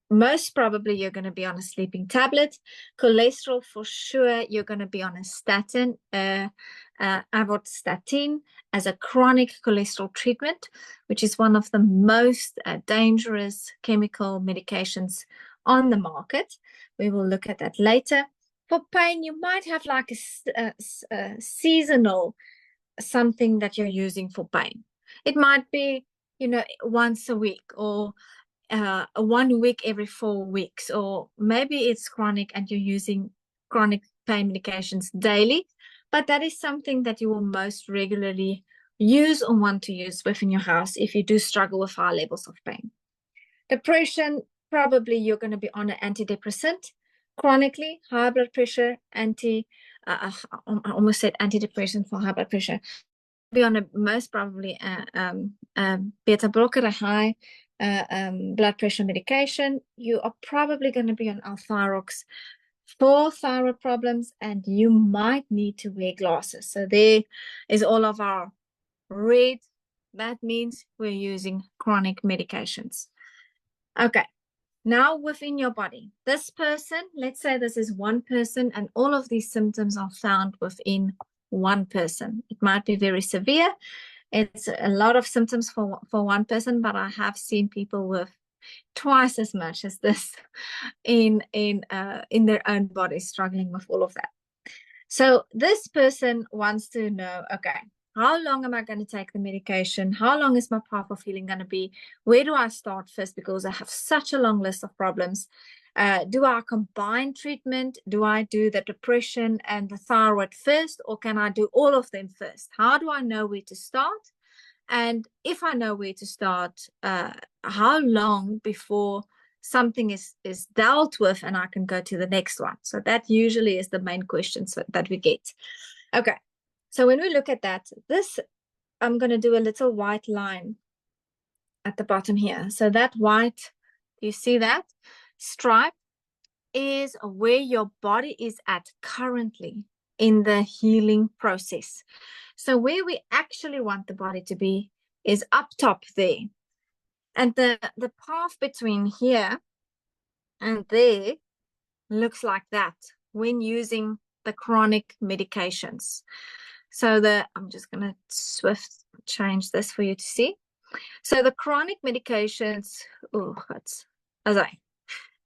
most probably you're going to be on a sleeping tablet. Cholesterol, for sure, you're going to be on a statin, avorvastatin, as a chronic cholesterol treatment, which is one of the most dangerous chemical medications on the market. We will look at that later. For pain, you might have like a seasonal something that you're using for pain. It might be, once a week, or 1 week every 4 weeks, or maybe it's chronic and you're using chronic pain medications daily, but that is something that you will most regularly use or want to use within your house if you do struggle with high levels of pain. Depression, probably you're going to be on an antidepressant. Chronically, high blood pressure, I almost said antidepressant for high blood pressure. Be on a most probably beta blocker, a high blood pressure medication. You are probably going to be on L-Thyrox for thyroid problems, and you might need to wear glasses. So there is all of our red. That means we're using chronic medications. Okay. Now within your body, this person, let's say this is one person, and all of these symptoms are found within one person. It might be very severe. It's a lot of symptoms for one person, but I have seen people with twice as much as this in their own body, struggling with all of that. So this person wants to know, okay, how long am I going to take the medication? How long is my path of healing going to be? Where do I start first? Because I have such a long list of problems. Do I combine treatment? Do I do the depression and the thyroid first, or can I do all of them first? How do I know where to start? And if I know where to start, how long before something is dealt with and I can go to the next one? So that usually is the main questions that we get. Okay. So when we look at that, I'm going to do a little white line at the bottom here. So that white, you see that stripe is where your body is at currently in the healing process. So where we actually want the body to be is up top there. And the path between here and there looks like that when using the chronic medications. So I'm just going to swift change this for you to see. So the chronic medications,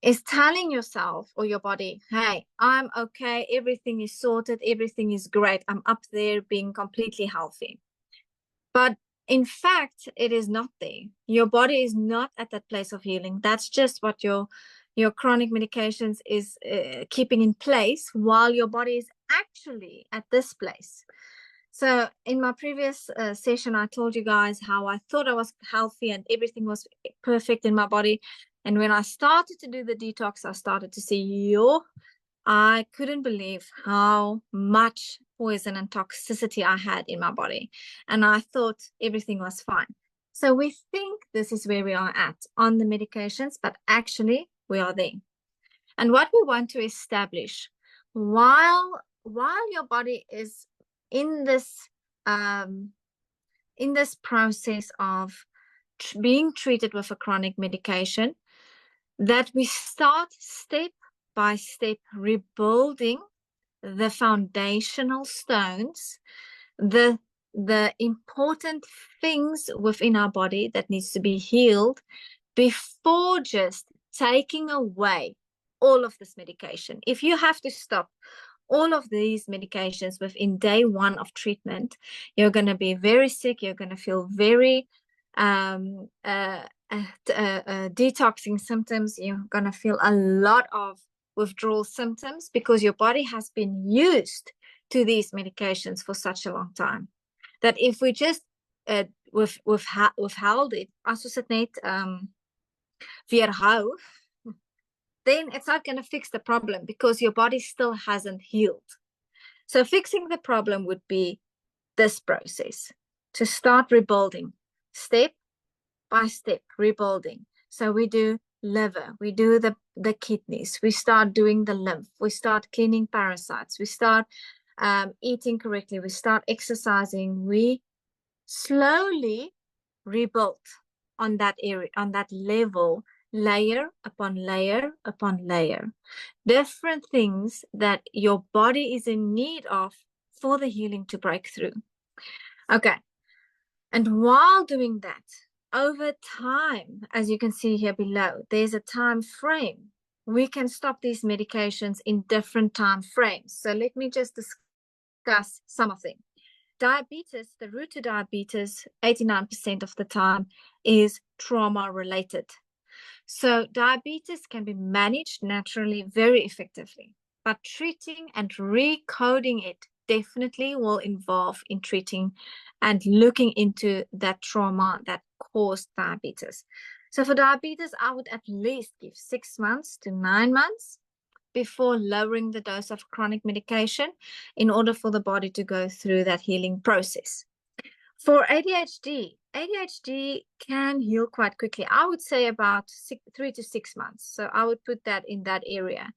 is telling yourself or your body, hey, I'm okay, everything is sorted, everything is great, I'm up there being completely healthy. But in fact, it is not there. Your body is not at that place of healing. That's just what your chronic medications is keeping in place, while your body is actually at this place. So in my previous session, I told you guys how I thought I was healthy and everything was perfect in my body. And when I started to do the detox, I started to see, I couldn't believe how much poison and toxicity I had in my body. And I thought everything was fine. So we think this is where we are at on the medications, but actually we are there. And what we want to establish, while your body is in this process of being treated with a chronic medication, that we start step by step rebuilding the foundational stones, the important things within our body that needs to be healed, before just taking away all of this medication. If you have to stop all of these medications within day 1 of treatment, you're going to be very sick. You're going to feel very detoxing symptoms. You're going to feel a lot of withdrawal symptoms because your body has been used to these medications for such a long time that if we just withheld it, as ons dit net weerhou, then it's not going to fix the problem because your body still hasn't healed. So fixing the problem would be this process, to start rebuilding, step by step, rebuilding. So we do liver, we do the kidneys, we start doing the lymph, we start cleaning parasites, we start eating correctly, we start exercising, we slowly rebuild on that area, on that level, layer upon layer upon layer. Different things that your body is in need of for the healing to break through. Okay. And while doing that, over time, as you can see here below, there's a time frame. We can stop these medications in different time frames. So let me just discuss some of them. Diabetes, the root to diabetes, 89% of the time is trauma related. So diabetes can be managed naturally very effectively, but treating and recoding it definitely will involve in treating and looking into that trauma that caused diabetes. So for diabetes, I would at least give 6 months to 9 months before lowering the dose of chronic medication in order for the body to go through that healing process. For ADHD, ADHD can heal quite quickly. I would say about 3 to 6 months. So I would put that in that area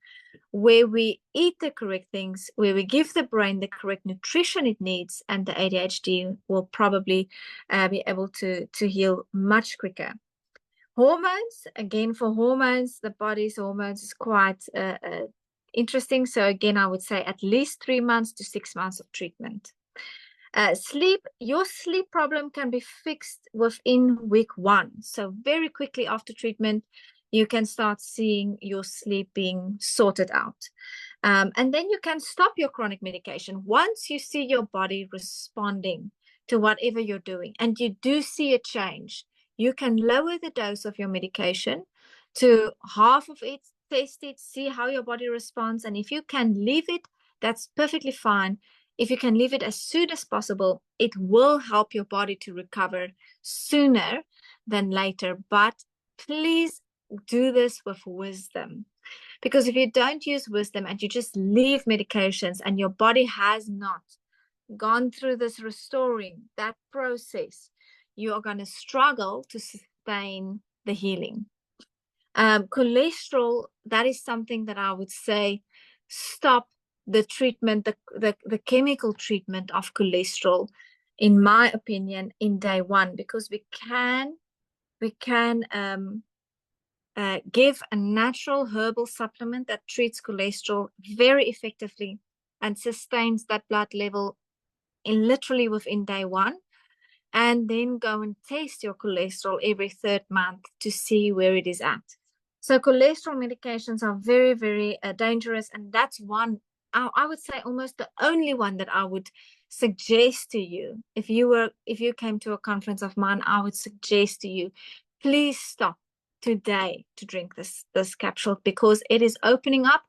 where we eat the correct things, where we give the brain the correct nutrition it needs, and the ADHD will probably be able to heal much quicker. Hormones, again, for hormones, the body's hormones is quite interesting. So again, I would say at least 3 months to 6 months of treatment. Sleep, your sleep problem can be fixed within week 1. So very quickly after treatment, you can start seeing your sleep being sorted out. And then you can stop your chronic medication once you see your body responding to whatever you're doing. And you do see a change. You can lower the dose of your medication to half of it, test it, see how your body responds. And if you can leave it, that's perfectly fine. If you can leave it as soon as possible, it will help your body to recover sooner than later. But please do this with wisdom. Because if you don't use wisdom and you just leave medications and your body has not gone through this restoring, that process, you are going to struggle to sustain the healing. Cholesterol, that is something that I would say stop the treatment, the chemical treatment of cholesterol, in my opinion, in day 1, because we can give a natural herbal supplement that treats cholesterol very effectively and sustains that blood level in literally within day 1, and then go and test your cholesterol every 3rd month to see where it is at. So cholesterol medications are very, very dangerous, and that's one, I would say almost the only one that I would suggest to you. If you came to a conference of mine, I would suggest to you, please stop today to drink this capsule, because it is opening up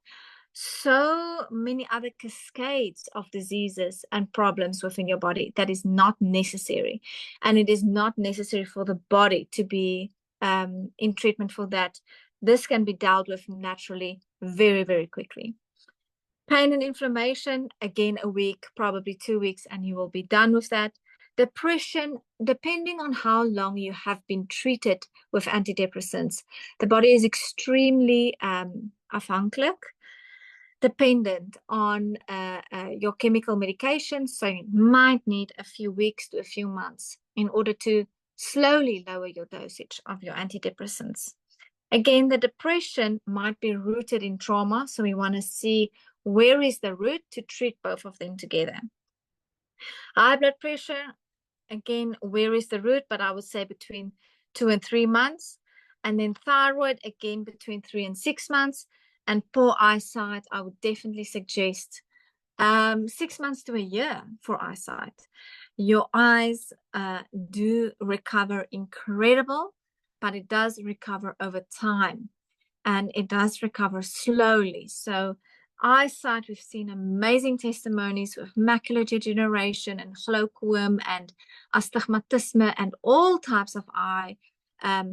so many other cascades of diseases and problems within your body that is not necessary. And it is not necessary for the body to be in treatment for that. This can be dealt with naturally very, very quickly. Pain and inflammation, again, a week, probably 2 weeks, and you will be done with that. Depression, depending on how long you have been treated with antidepressants, the body is extremely afhankelijk, dependent on your chemical medication. So you might need a few weeks to a few months in order to slowly lower your dosage of your antidepressants. Again, the depression might be rooted in trauma. So we want to see where is the root to treat both of them together. High blood pressure, again, where is the root? But I would say between 2 and 3 months. And then thyroid, again, between 3 and 6 months. And poor eyesight, I would definitely suggest 6 months to a year for eyesight. Your eyes do recover incredible, but it does recover over time, and it does recover slowly. So eyesight, we've seen amazing testimonies with macular degeneration and glaucoma and astigmatism and all types of eye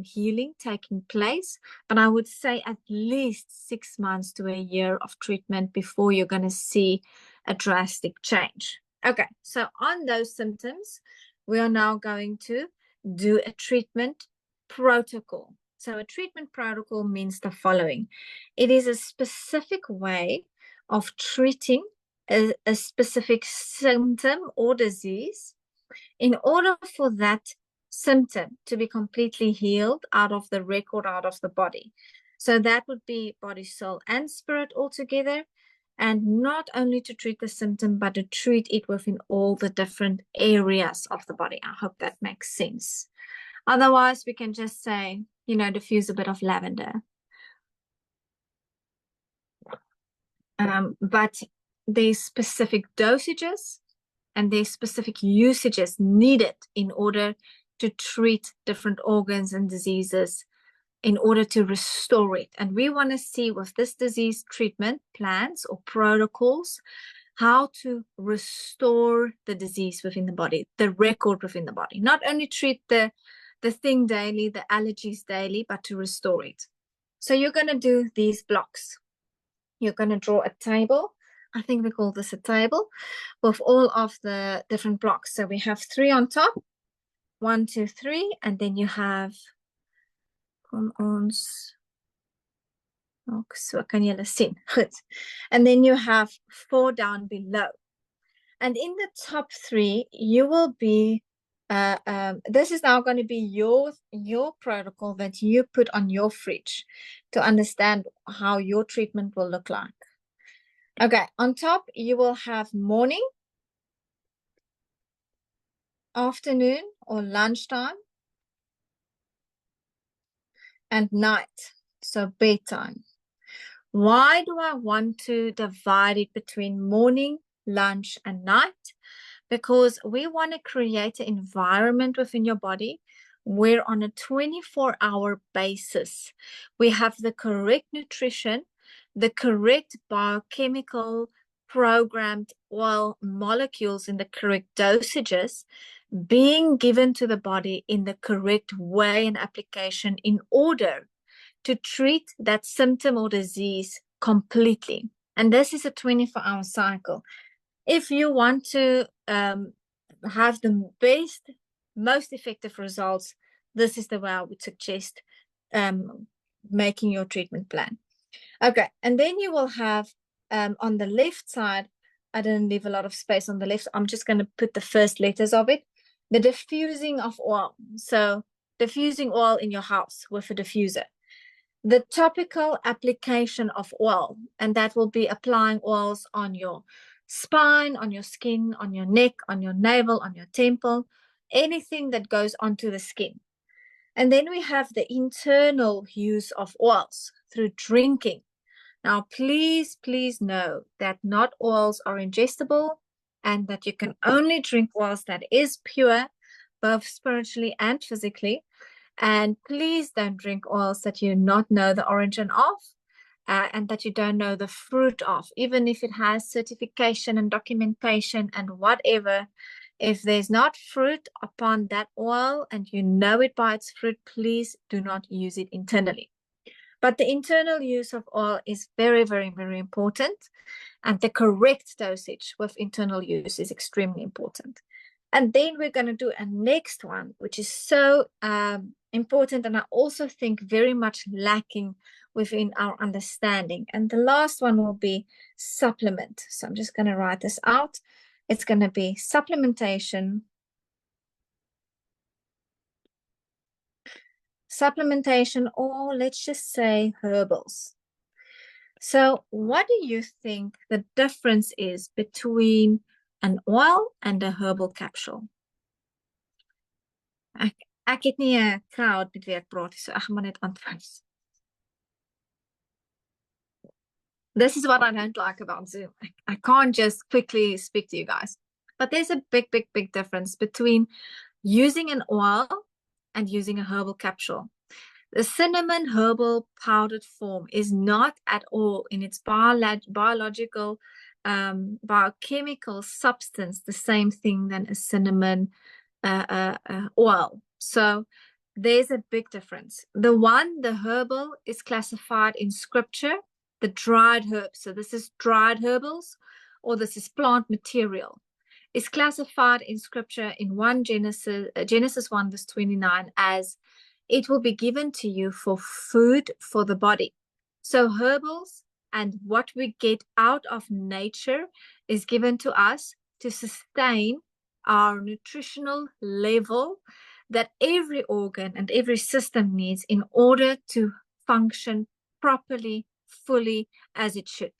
healing taking place. But I would say at least 6 months to a year of treatment before you're going to see a drastic change. Okay, so on those symptoms, we are now going to do a treatment protocol. So a treatment protocol means the following. It is a specific way of treating a specific symptom or disease in order for that symptom to be completely healed out of the record, out of the body. So that would be body, soul, and spirit altogether. And not only to treat the symptom, but to treat it within all the different areas of the body. I hope that makes sense. Otherwise, we can just say, diffuse a bit of lavender. But there's specific dosages and there's specific usages needed in order to treat different organs and diseases in order to restore it. And we want to see with this disease treatment plans or protocols, how to restore the disease within the body, the record within the body. Not only treat the thing daily, the allergies daily, but to restore it. So you're going to do these blocks. You're going to draw a table. I think we call this a table with all of the different blocks. So we have 3 on top, 1, 2, 3, and then you have so kan julle sien. Goed. And then you have 4 down below. And in the top 3, you will be this is now going to be your protocol that you put on your fridge to understand how your treatment will look like. Okay, on top you will have morning, afternoon or lunchtime, and night, so bedtime. Why do I want to divide it between morning, lunch, and night? Because we want to create an environment within your body where on a 24-hour basis, we have the correct nutrition, the correct biochemical programmed oil molecules in the correct dosages being given to the body in the correct way and application in order to treat that symptom or disease completely. And this is a 24-hour cycle. If you want to have the best, most effective results, this is the way I would suggest making your treatment plan. Okay, and then you will have on the left side, I didn't leave a lot of space on the left. I'm just going to put the first letters of it. The diffusing of oil. So diffusing oil in your house with a diffuser. The topical application of oil, and that will be applying oils on your spine, on your skin, on your neck, on your navel, on your temple, anything that goes onto the skin. And then we have the internal use of oils through drinking. Now, please know that not oils are ingestible and that you can only drink oils that is pure, both spiritually and physically. And please don't drink oils that you not know the origin of and that you don't know the fruit of, even if it has certification and documentation and whatever. If there's not fruit upon that oil and you know it by its fruit, please do not use it internally. But the internal use of oil is very, very, very important. And the correct dosage with internal use is extremely important. And then we're going to do a next one, which is so important, and I also think very much lacking within our understanding. And the last one will be supplement. So I'm just going to write this out. It's going to be supplementation. Supplementation, or let's just say herbals. So what do you think the difference is between an oil and a herbal capsule? Ek het nie 'n crowd met wie ek praat, so ek gaan maar net antwoord. This is what I don't like about Zoom. I can't just quickly speak to you guys. But there's a big, big, big difference between using an oil and using a herbal capsule. The cinnamon herbal powdered form is not at all in its biological, biochemical substance the same thing than a cinnamon oil. So there's a big difference. The herbal is classified in scripture, the dried herbs. So this is dried herbals, or this is plant material. Is classified in scripture in Genesis 1 verse 29 as it will be given to you for food for the body. So herbals and what we get out of nature is given to us to sustain our nutritional level that every organ and every system needs in order to function properly, fully, as it should.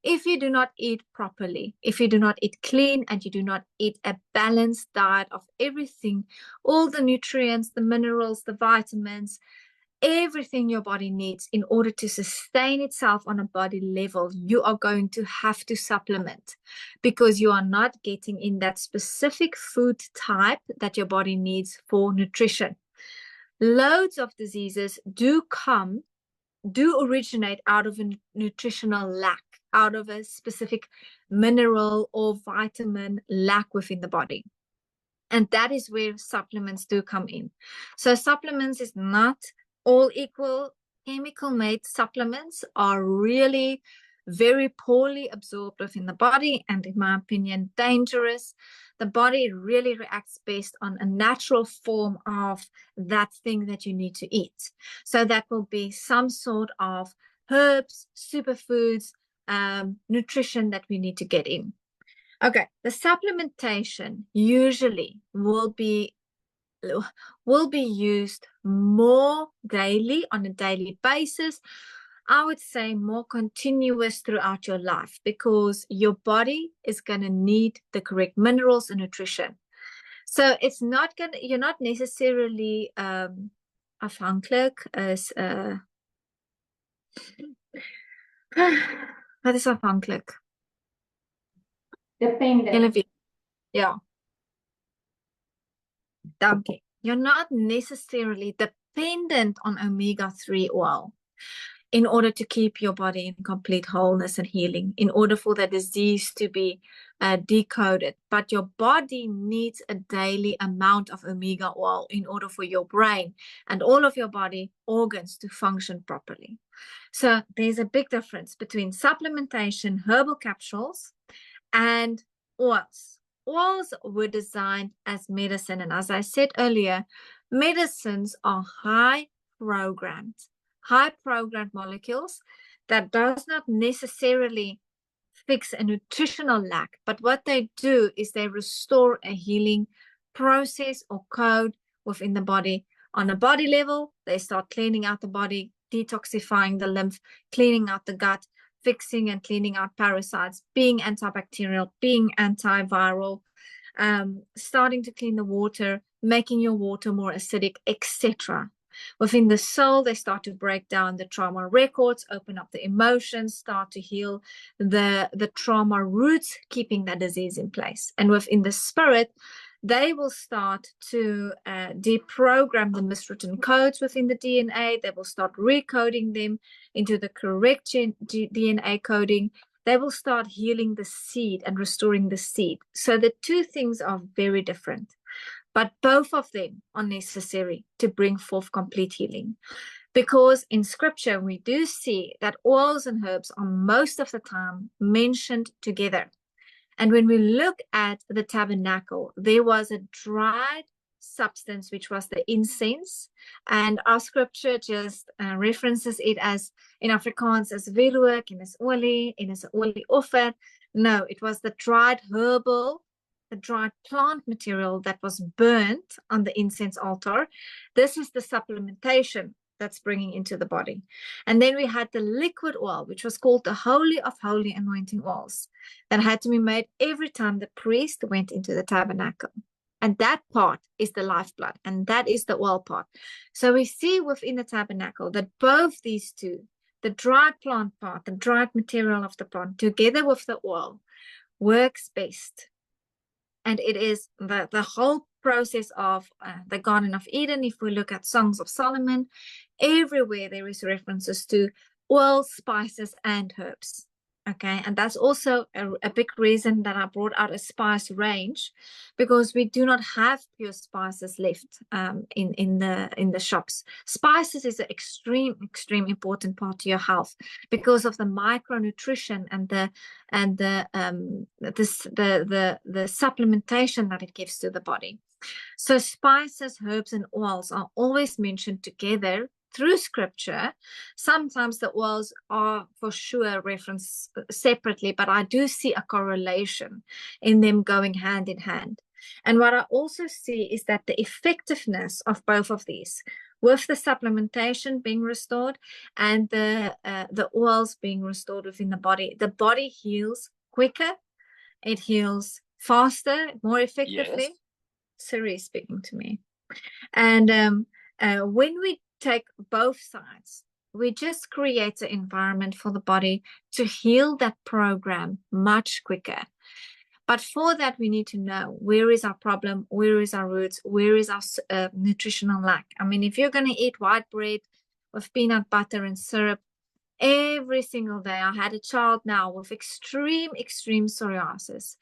If you do not eat properly, if you do not eat clean, and you do not eat a balanced diet of everything, all the nutrients, the minerals, the vitamins, everything your body needs in order to sustain itself on a body level, you are going to have to supplement, because you are not getting in that specific food type that your body needs for nutrition. Loads of diseases do originate out of a nutritional lack, out of a specific mineral or vitamin lack within the body. And that is where supplements do come in. So supplements is not all equal. Chemical made supplements are really very poorly absorbed within the body, and in my opinion, dangerous. The body really reacts based on a natural form of that thing that you need to eat. So that will be some sort of herbs, superfoods, nutrition that we need to get in. Okay, the supplementation usually will be used more daily, on a daily basis. I would say more continuous throughout your life, because your body is going to need the correct minerals and nutrition. So it's not going to, you're not necessarily afhankelijk as wat is afhankelijk? Dependent. Yeah. Dankie. You're not necessarily dependent on omega-3 oil in order to keep your body in complete wholeness and healing, in order for the disease to be decoded. But your body needs a daily amount of omega oil in order for your brain and all of your body organs to function properly. So there's a big difference between supplementation, herbal capsules, and oils. Oils were designed as medicine. And as I said earlier, medicines are high programmed molecules that does not necessarily fix a nutritional lack, but what they do is they restore a healing process or code within the body. On a body level, they start cleaning out the body, detoxifying the lymph, cleaning out the gut, fixing and cleaning out parasites, being antibacterial, being antiviral, starting to clean the water, making your water more acidic, etc. Within the soul, they start to break down the trauma records, open up the emotions, start to heal the trauma roots, keeping that disease in place. And within the spirit, they will start to deprogram the miswritten codes within the DNA. They will start recoding them into the correct DNA coding. They will start healing the seed and restoring the seed. So the two things are very different, but both of them are necessary to bring forth complete healing. Because in scripture, we do see that oils and herbs are most of the time mentioned together. And when we look at the tabernacle, there was a dried substance, which was the incense. And our scripture just references it as, in Afrikaans, as wierook en as olie en as olieoffer. No, it was the dried herbal, the dried plant material that was burnt on the incense altar. This is the supplementation that's bringing into the body. And then we had the liquid oil, which was called the Holy of Holy anointing oils, that had to be made every time the priest went into the tabernacle. And that part is the lifeblood, and that is the oil part. So we see within the tabernacle that both these two the dried plant part, the dried material of the plant, together with the oil, works best. And it is the whole process of the Garden of Eden. If we look at Songs of Solomon, everywhere there is references to oil, spices, and herbs. Okay, and that's also a big reason that I brought out a spice range, because we do not have pure spices left in the shops. Spices is an extreme important part to your health because of the micronutrition and the supplementation that it gives to the body. So spices, herbs, and oils are always mentioned together through scripture. Sometimes the oils are for sure referenced separately, but I do see a correlation in them going hand in hand. And what I also see is that the effectiveness of both of these, with the supplementation being restored and the oils being restored within the body heals quicker, it heals faster, more effectively. Yes. Siri is speaking to me. And when we take both sides, we just create an environment for the body to heal that program much quicker. But for that, we need to know where is our problem, where is our roots, where is our nutritional lack. I mean, if you're going to eat white bread with peanut butter and syrup every single day. I had a child now with extreme psoriasis.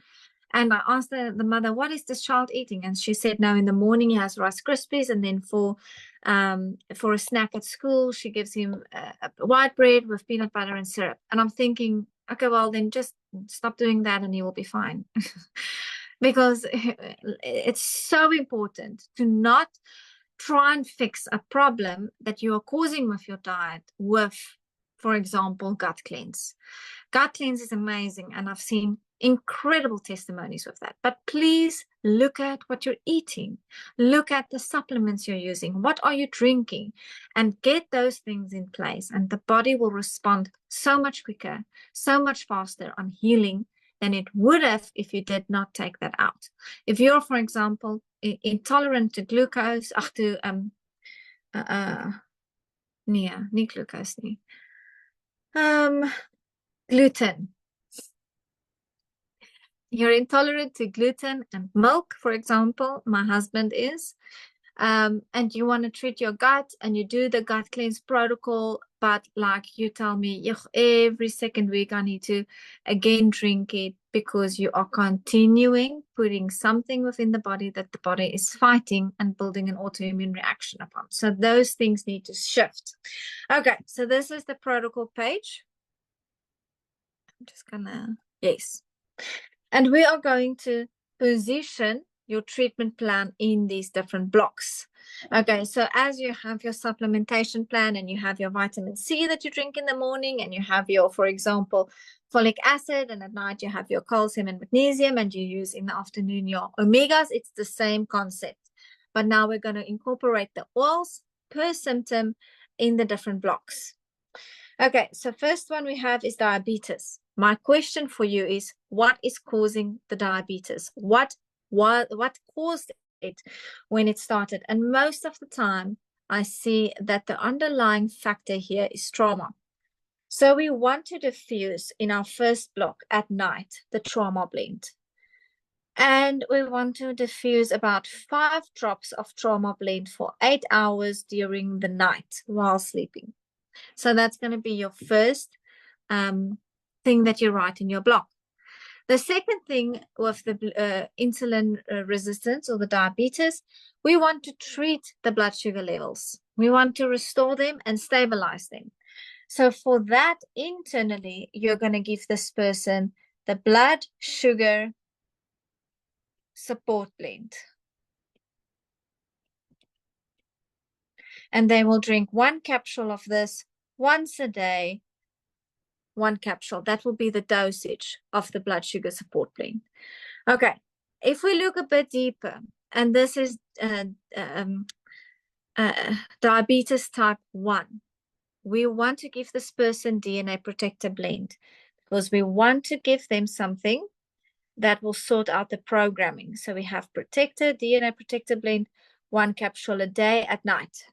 And I asked the mother, what is this child eating? And she said, no, in the morning he has Rice Krispies, and then for a snack at school, she gives him white bread with peanut butter and syrup. And I'm thinking, okay, well, then just stop doing that and he will be fine. Because it's so important to not try and fix a problem that you are causing with your diet with, for example, gut cleanse. Gut cleanse is amazing, and I've seen incredible testimonies with that. But please look at what you're eating. Look at the supplements you're using. What are you drinking? And get those things in place, and the body will respond so much quicker, so much faster on healing than it would have if you did not take that out. If you're, for example, intolerant to glucose, nie glucose nie. Gluten. You're intolerant to gluten and milk, for example, my husband is, and you want to treat your gut and you do the gut cleanse protocol, but like you tell me, every second week I need to again drink it, because you are continuing putting something within the body that the body is fighting and building an autoimmune reaction upon. So those things need to shift. Okay, so this is the protocol page. I'm just gonna, yes. And we are going to position your treatment plan in these different blocks. Okay, so as you have your supplementation plan and you have your vitamin C that you drink in the morning, and you have your, for example, folic acid, and at night you have your calcium and magnesium, and you use in the afternoon your omegas, it's the same concept. But now we're going to incorporate the oils per symptom in the different blocks. Okay, so first one we have is diabetes. My question for you is, what is causing the diabetes? What caused it when it started? And most of the time, I see that the underlying factor here is trauma. So we want to diffuse in our first block at night, the trauma blend. And we want to diffuse about 5 drops of trauma blend for 8 hours during the night while sleeping. So that's going to be your first thing that you write in your block. The second thing with the insulin resistance or the diabetes, we want to treat the blood sugar levels. We want to restore them and stabilize them. So for that, internally, you're going to give this person the blood sugar support blend. And they will drink 1 capsule of this once a day. 1 capsule. That will be the dosage of the blood sugar support blend. Okay, if we look a bit deeper, and this is diabetes type 1, we want to give this person DNA protector blend, because we want to give them something that will sort out the programming. So we have DNA protector blend, 1 capsule a day at night.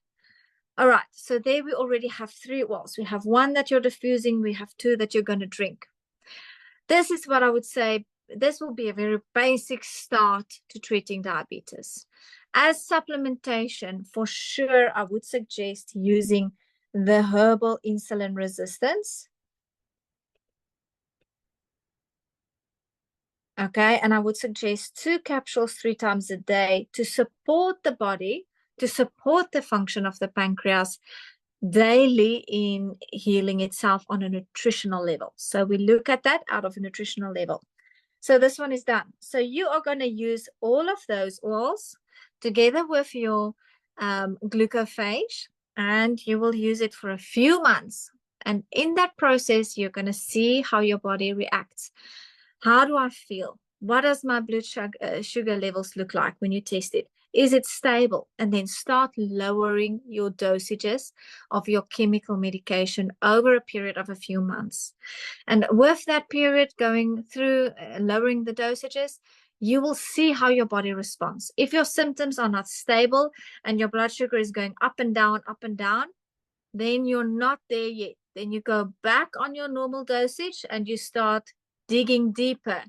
All right, so there we already have 3 oils. We have 1 that you're diffusing, we have 2 that you're going to drink. This is what I would say, this will be a very basic start to treating diabetes. As supplementation, for sure, I would suggest using the herbal insulin resistance. Okay, and I would suggest 2 capsules 3 times a day to support the body, to support the function of the pancreas daily in healing itself on a nutritional level. So we look at that out of a nutritional level. So this one is done. So you are going to use all of those oils together with your glucophage, and you will use it for a few months. And in that process, you're going to see how your body reacts. How do I feel? What does my blood sugar levels look like when you test it? Is it stable? And then start lowering your dosages of your chemical medication over a period of a few months. And with that period going through lowering the dosages, you will see how your body responds. If your symptoms are not stable and your blood sugar is going up and down, then you're not there yet. Then you go back on your normal dosage and you start digging deeper.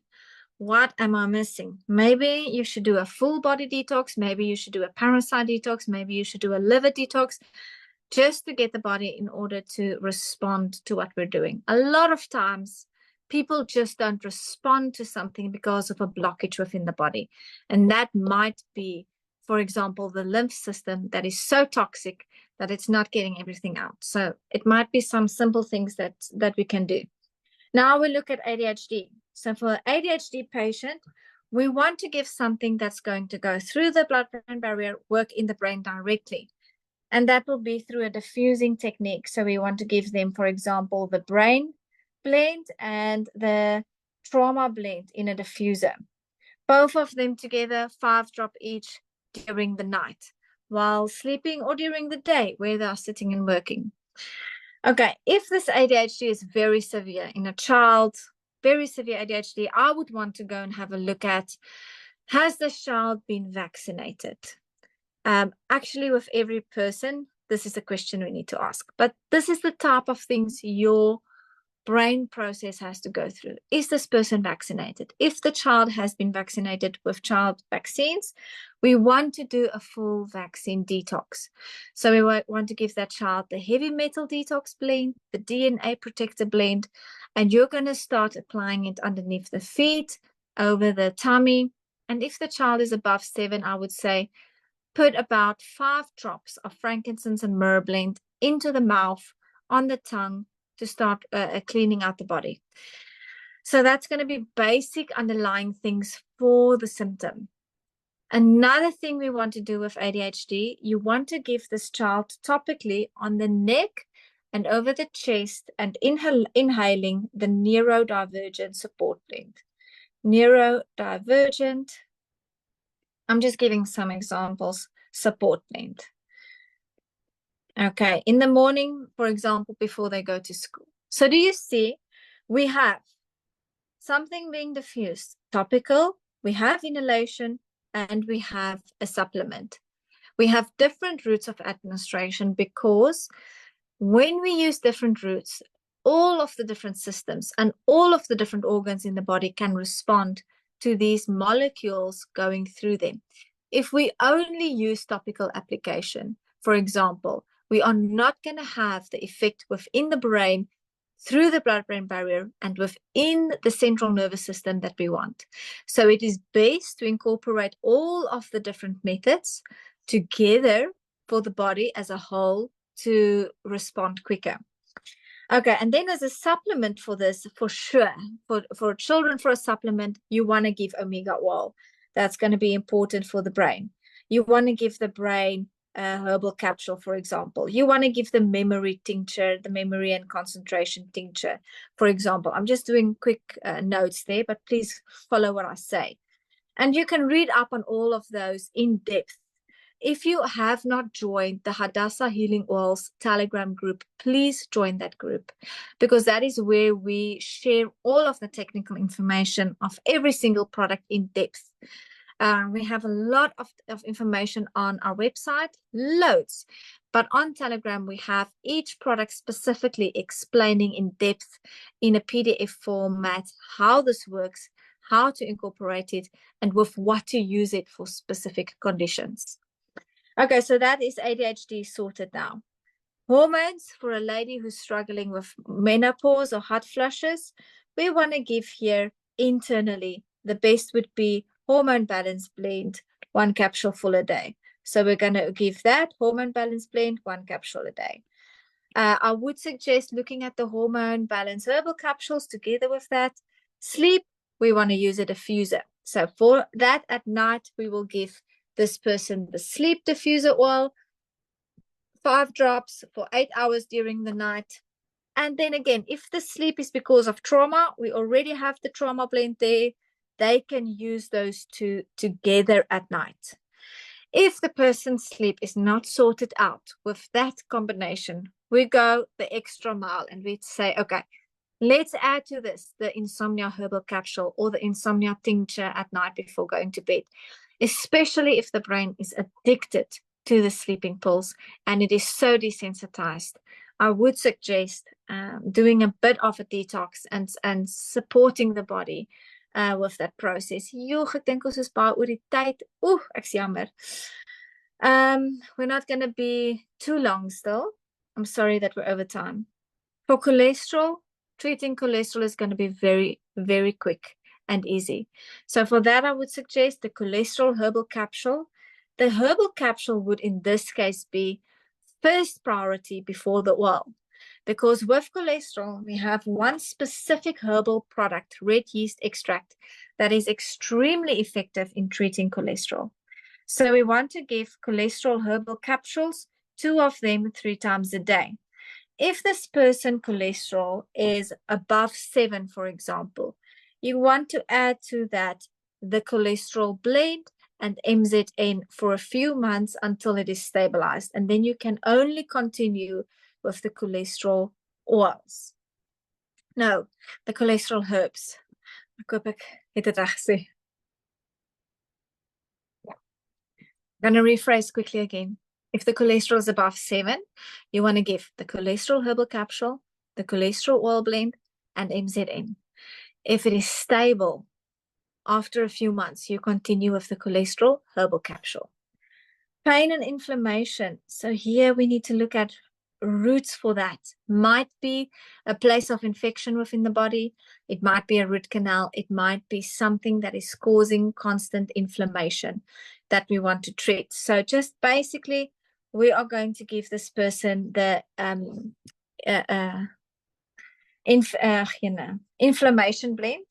What am I missing? Maybe you should do a full body detox. Maybe you should do a parasite detox. Maybe you should do a liver detox, just to get the body in order to respond to what we're doing. A lot of times, people just don't respond to something because of a blockage within the body. And that might be, for example, the lymph system that is so toxic that it's not getting everything out. So it might be some simple things that we can do. Now we look at ADHD. So for an ADHD patient, we want to give something that's going to go through the blood-brain barrier, work in the brain directly. And that will be through a diffusing technique. So we want to give them, for example, the brain blend and the trauma blend in a diffuser. Both of them together, 5 drops each during the night, while sleeping or during the day where they are sitting and working. Okay, if this ADHD is very severe in a child, very severe ADHD, I would want to go and have a look at, has this child been vaccinated? Actually, with every person, this is a question we need to ask. But this is the type of things your brain process has to go through. Is this person vaccinated? If the child has been vaccinated with child vaccines, we want to do a full vaccine detox. So we want to give that child the heavy metal detox blend, the DNA protector blend, and you're going to start applying it underneath the feet, over the tummy. And if the child is above 7, I would say put about 5 drops of frankincense and myrrh blend into the mouth, on the tongue, to start cleaning out the body. So that's going to be basic underlying things for the symptom. Another thing we want to do with ADHD, you want to give this child topically on the neck and over the chest, and inhaling the neurodivergent support blend. Neurodivergent, I'm just giving some examples, support blend. Okay, in the morning, for example, before they go to school. So do you see, we have something being diffused, topical, we have inhalation, and we have a supplement. We have different routes of administration because when we use different routes, all of the different systems and all of the different organs in the body can respond to these molecules going through them. If we only use topical application, for example, we are not going to have the effect within the brain, through the blood-brain barrier, and within the central nervous system that we want. So it is best to incorporate all of the different methods together for the body as a whole to respond quicker. Okay, and then as a supplement for this, for sure, for children, for a supplement, you want to give omega oil. That's going to be important for the brain. You want to give the brain a herbal capsule, for example. You want to give the memory tincture, the memory and concentration tincture, for example. I'm just doing quick notes there, but please follow what I say. And you can read up on all of those in depth. If you have not joined the Hadassah Healing Oils Telegram group, please join that group, because that is where we share all of the technical information of every single product in depth. We have a lot of information on our website, loads, But on Telegram, we have each product specifically explaining in depth in a PDF format how this works, how to incorporate it, and with what to use it for specific conditions. Okay, so that is ADHD sorted now. Hormones for a lady who's struggling with menopause or hot flushes, we want to give here internally. The best would be hormone balance blend, 1 capsule full a day. So we're going to give that hormone balance blend, 1 capsule a day. I would suggest looking at the hormone balance herbal capsules together with that. Sleep, we want to use a diffuser. So for that at night, we will give this person the sleep diffuser oil, 5 drops for 8 hours during the night. And then again, if the sleep is because of trauma, we already have the trauma blend there. They can use those two together at night. If the person's sleep is not sorted out with that combination, we go the extra mile and we say, okay, let's add to this the insomnia herbal capsule or the insomnia tincture at night before going to bed, especially if the brain is addicted to the sleeping pills and it is so desensitized. I would suggest doing a bit of a detox and supporting the body with that process. Ek dink ons is baie oor die tyd. Ek's jammer. We're not going to be too long still. I'm sorry that we're over time. For cholesterol, treating cholesterol is going to be very, very quick and easy. So for that, I would suggest the cholesterol herbal capsule. The herbal capsule would in this case be first priority before the oil. Because with cholesterol, we have one specific herbal product, red yeast extract, that is extremely effective in treating cholesterol. So we want to give cholesterol herbal capsules, 2 of them 3 times a day. If this person cholesterol is above 7, for example, you want to add to that the cholesterol blend and MZN for a few months until it is stabilized. And then you can only continue with the cholesterol oils. No, the cholesterol herbs. Ek hoop ek het dit reg gesê. I'm going to rephrase quickly again. If the cholesterol is above 7, you want to give the cholesterol herbal capsule, the cholesterol oil blend, and MZN. If it is stable, after a few months, you continue with the cholesterol herbal capsule. Pain and inflammation. So here we need to look at roots for that. Might be a place of infection within the body. It might be a root canal. It might be something that is causing constant inflammation that we want to treat. So just basically, we are going to give this person the inflammation blend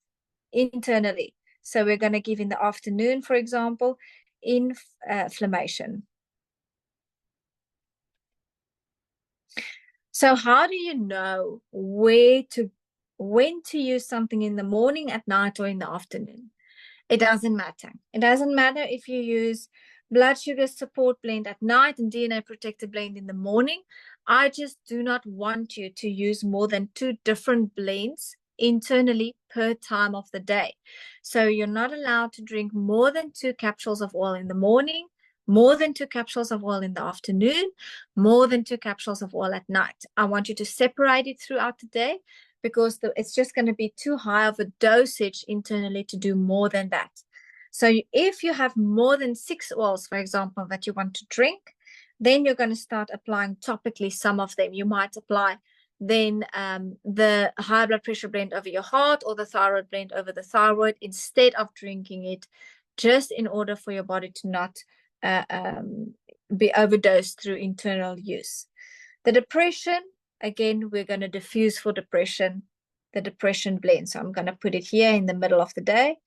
internally. So we're going to give in the afternoon, for example, inflammation. So how do you know when to use something in the morning, at night, or in the afternoon? It doesn't matter. It doesn't matter if you use blood sugar support blend at night and DNA protector blend in the morning. I just do not want you to use more than 2 different blends internally per time of the day. So you're not allowed to drink more than 2 capsules of oil in the morning, more than 2 capsules of oil in the afternoon, more than 2 capsules of oil at night. I want you to separate it throughout the day because it's just going to be too high of a dosage internally to do more than that. So if you have more than 6 oils, for example, that you want to drink, then you're going to start applying topically some of them. You might apply then the high blood pressure blend over your heart or the thyroid blend over the thyroid instead of drinking it, just in order for your body to not be overdosed through internal use. The depression, again, we're going to diffuse for depression, the depression blend. So I'm going to put it here in the middle of the day.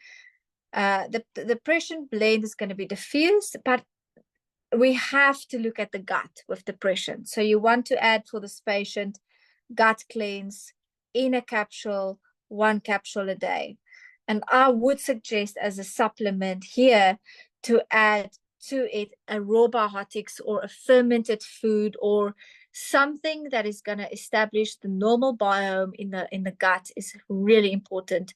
The depression blend is going to be diffused, but we have to look at the gut with depression. So you want to add for this patient gut cleanse in a capsule, 1 capsule a day. And I would suggest as a supplement here to add to it a raw biotics or a fermented food or something that is going to establish the normal biome in the gut is really important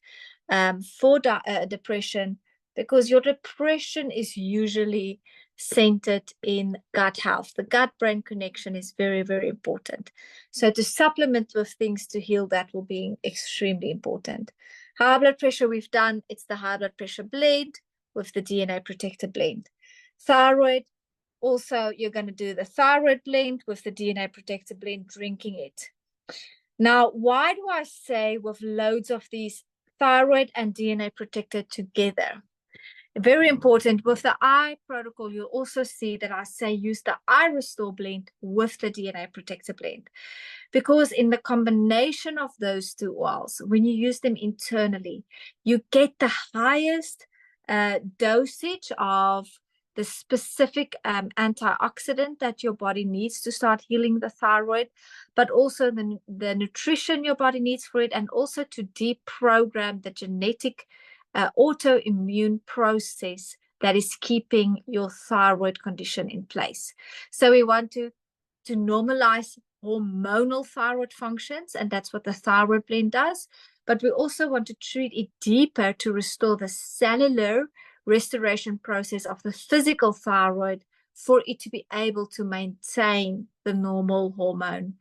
for depression, because your depression is usually centered in gut health. The gut-brain connection is very, very important. So to supplement with things to heal that will be extremely important. High blood pressure we've done, it's the high blood pressure blend with the DNA protector blend. Thyroid, also you're going to do the thyroid blend with the DNA protector blend, drinking it. Now, why do I say with loads of these thyroid and DNA protector together? Very important. With the eye protocol, you'll also see that I say use the eye restore blend with the DNA protector blend, because in the combination of those two oils, when you use them internally, you get the highest dosage of the specific antioxidant that your body needs to start healing the thyroid, but also the nutrition your body needs for it, and also to deprogram the genetic autoimmune process that is keeping your thyroid condition in place. So we want to normalize hormonal thyroid functions, and that's what the thyroid blend does. But we also want to treat it deeper to restore the cellular restoration process of the physical thyroid for it to be able to maintain the normal hormone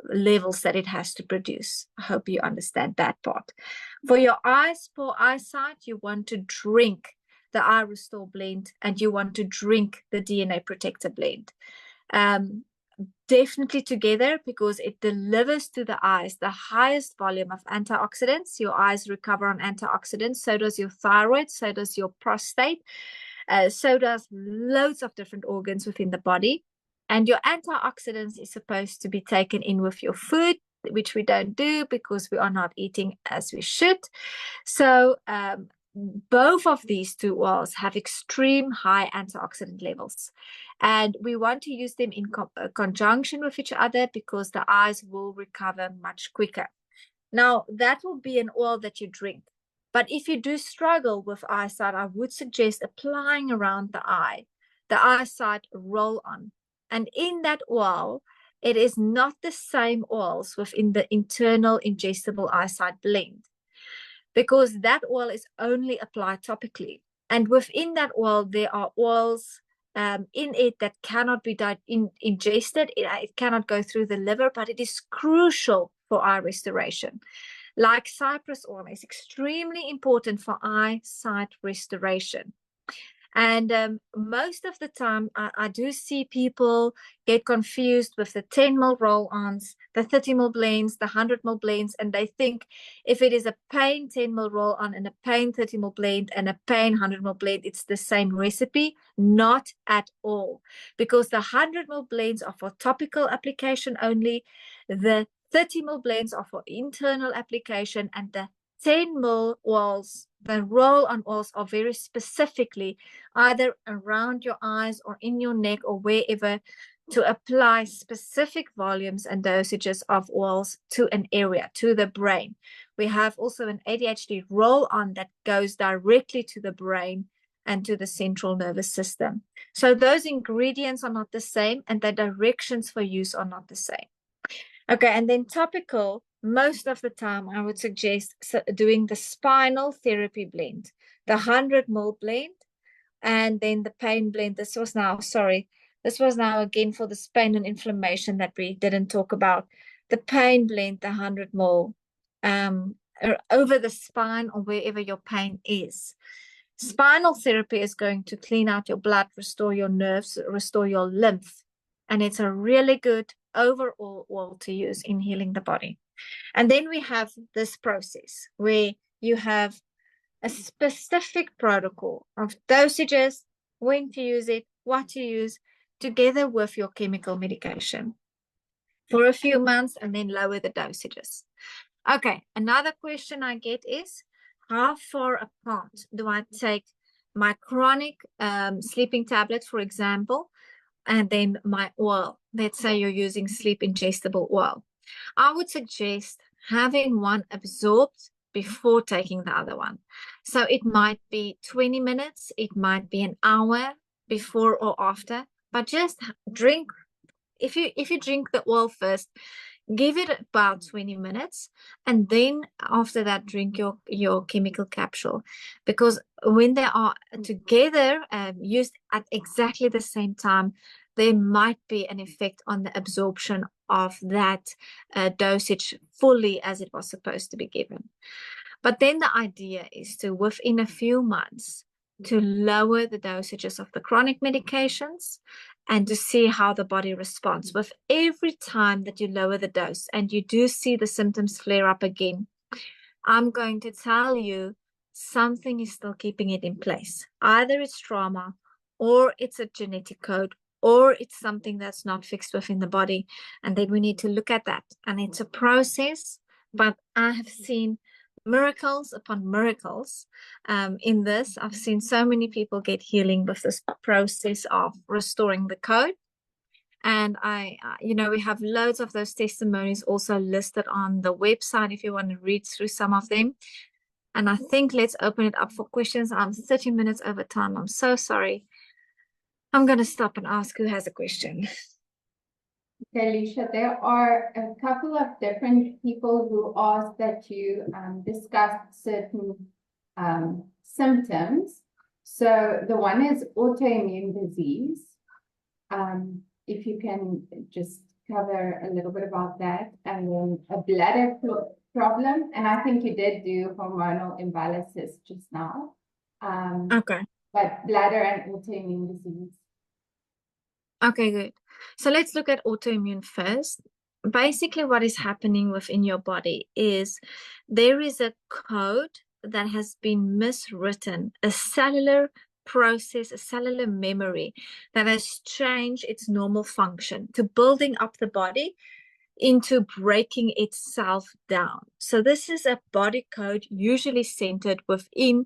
levels that it has to produce. I hope you understand that part. For your eyes, poor eyesight, you want to drink the eye restore blend, and you want to drink the DNA protector blend. Definitely together, because it delivers to the eyes the highest volume of antioxidants. Your eyes recover on antioxidants, so does your thyroid, so does your prostate, so does loads of different organs within the body. And your antioxidants is supposed to be taken in with your food, which we don't do because we are not eating as we should. So both of these two oils have extreme high antioxidant levels, and we want to use them in conjunction with each other because the eyes will recover much quicker. Now, that will be an oil that you drink, but if you do struggle with eyesight, I would suggest applying around the eyesight roll-on. And in that oil, it is not the same oils within the internal ingestible eyesight blend, because that oil is only applied topically. And within that oil, there are oils in it that cannot be ingested. It cannot go through the liver, but it is crucial for eye restoration. Like cypress oil is extremely important for eyesight restoration. And most of the time, I do see people get confused with the 10 ml roll-ons, the 30 ml blends, the 100 ml blends, and they think if it is a pain 10 ml roll-on and a pain 30 ml blend and a pain 100 ml blend, it's the same recipe. Not at all, because the 100 ml blends are for topical application only, the 30 ml blends are for internal application, and the 10 ml oils, the roll-on oils, are very specifically either around your eyes or in your neck or wherever to apply specific volumes and dosages of oils to an area, to the brain. We have also an ADHD roll-on that goes directly to the brain and to the central nervous system. So those ingredients are not the same, and the directions for use are not the same. Okay, and then topical, most of the time I would suggest doing the spinal therapy blend, the 100 ml blend, and then the pain blend. This was now again for the pain and inflammation that we didn't talk about. The pain blend, the 100 ml, over the spine or wherever your pain is. Spinal therapy is going to clean out your blood, restore your nerves, restore your lymph, and it's a really good overall oil to use in healing the body. And then we have this process where you have a specific protocol of dosages, when to use it, what to use, together with your chemical medication for a few months, and then lower the dosages. Okay, another question I get is, how far apart do I take my chronic sleeping tablet, for example, and then my oil? Let's say you're using sleep ingestible oil. I would suggest having one absorbed before taking the other one. So it might be 20 minutes, it might be an hour before or after, but just drink. If you drink the oil first, Give it about 20 minutes, and then after that, drink your chemical capsule, because when they are together, used at exactly the same time, there might be an effect on the absorption of that dosage fully as it was supposed to be given. But then the idea is to, within a few months, to lower the dosages of the chronic medications and to see how the body responds. With every time that you lower the dose and you do see the symptoms flare up again, I'm going to tell you something is still keeping it in place. Either it's trauma, or it's a genetic code, or it's something that's not fixed within the body. And then we need to look at that. And it's a process, but I have seen miracles upon miracles in this. I've seen so many people get healing with this process of restoring the code. And we have loads of those testimonies also listed on the website if you want to read through some of them. And I think let's open it up for questions. I'm 30 minutes over time. I'm so sorry. I'm going to stop and ask who has a question. Okay, Lechi, there are a couple of different people who asked that you discuss certain symptoms. So the one is autoimmune disease. If you can just cover a little bit about that, and then a bladder problem. And I think you did do hormonal imbalances just now. Okay. But bladder and autoimmune disease. Okay, good. So let's look at autoimmune first. Basically, what is happening within your body is there is a code that has been miswritten, a cellular process, a cellular memory that has changed its normal function to building up the body into breaking itself down. So this is a body code usually centered within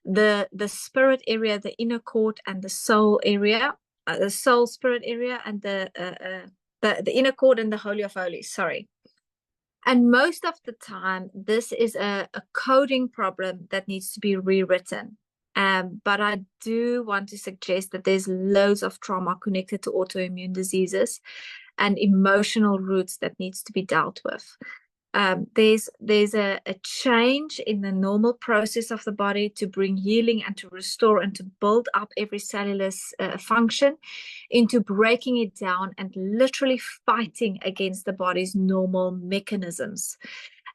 the spirit area, the inner court, and the soul area. The soul spirit area, and the inner court and the Holy of Holies, sorry. And most of the time, this is a coding problem that needs to be rewritten. But I do want to suggest that there's loads of trauma connected to autoimmune diseases and emotional roots that needs to be dealt with. There's a change in the normal process of the body to bring healing and to restore and to build up every cellular function, into breaking it down and literally fighting against the body's normal mechanisms.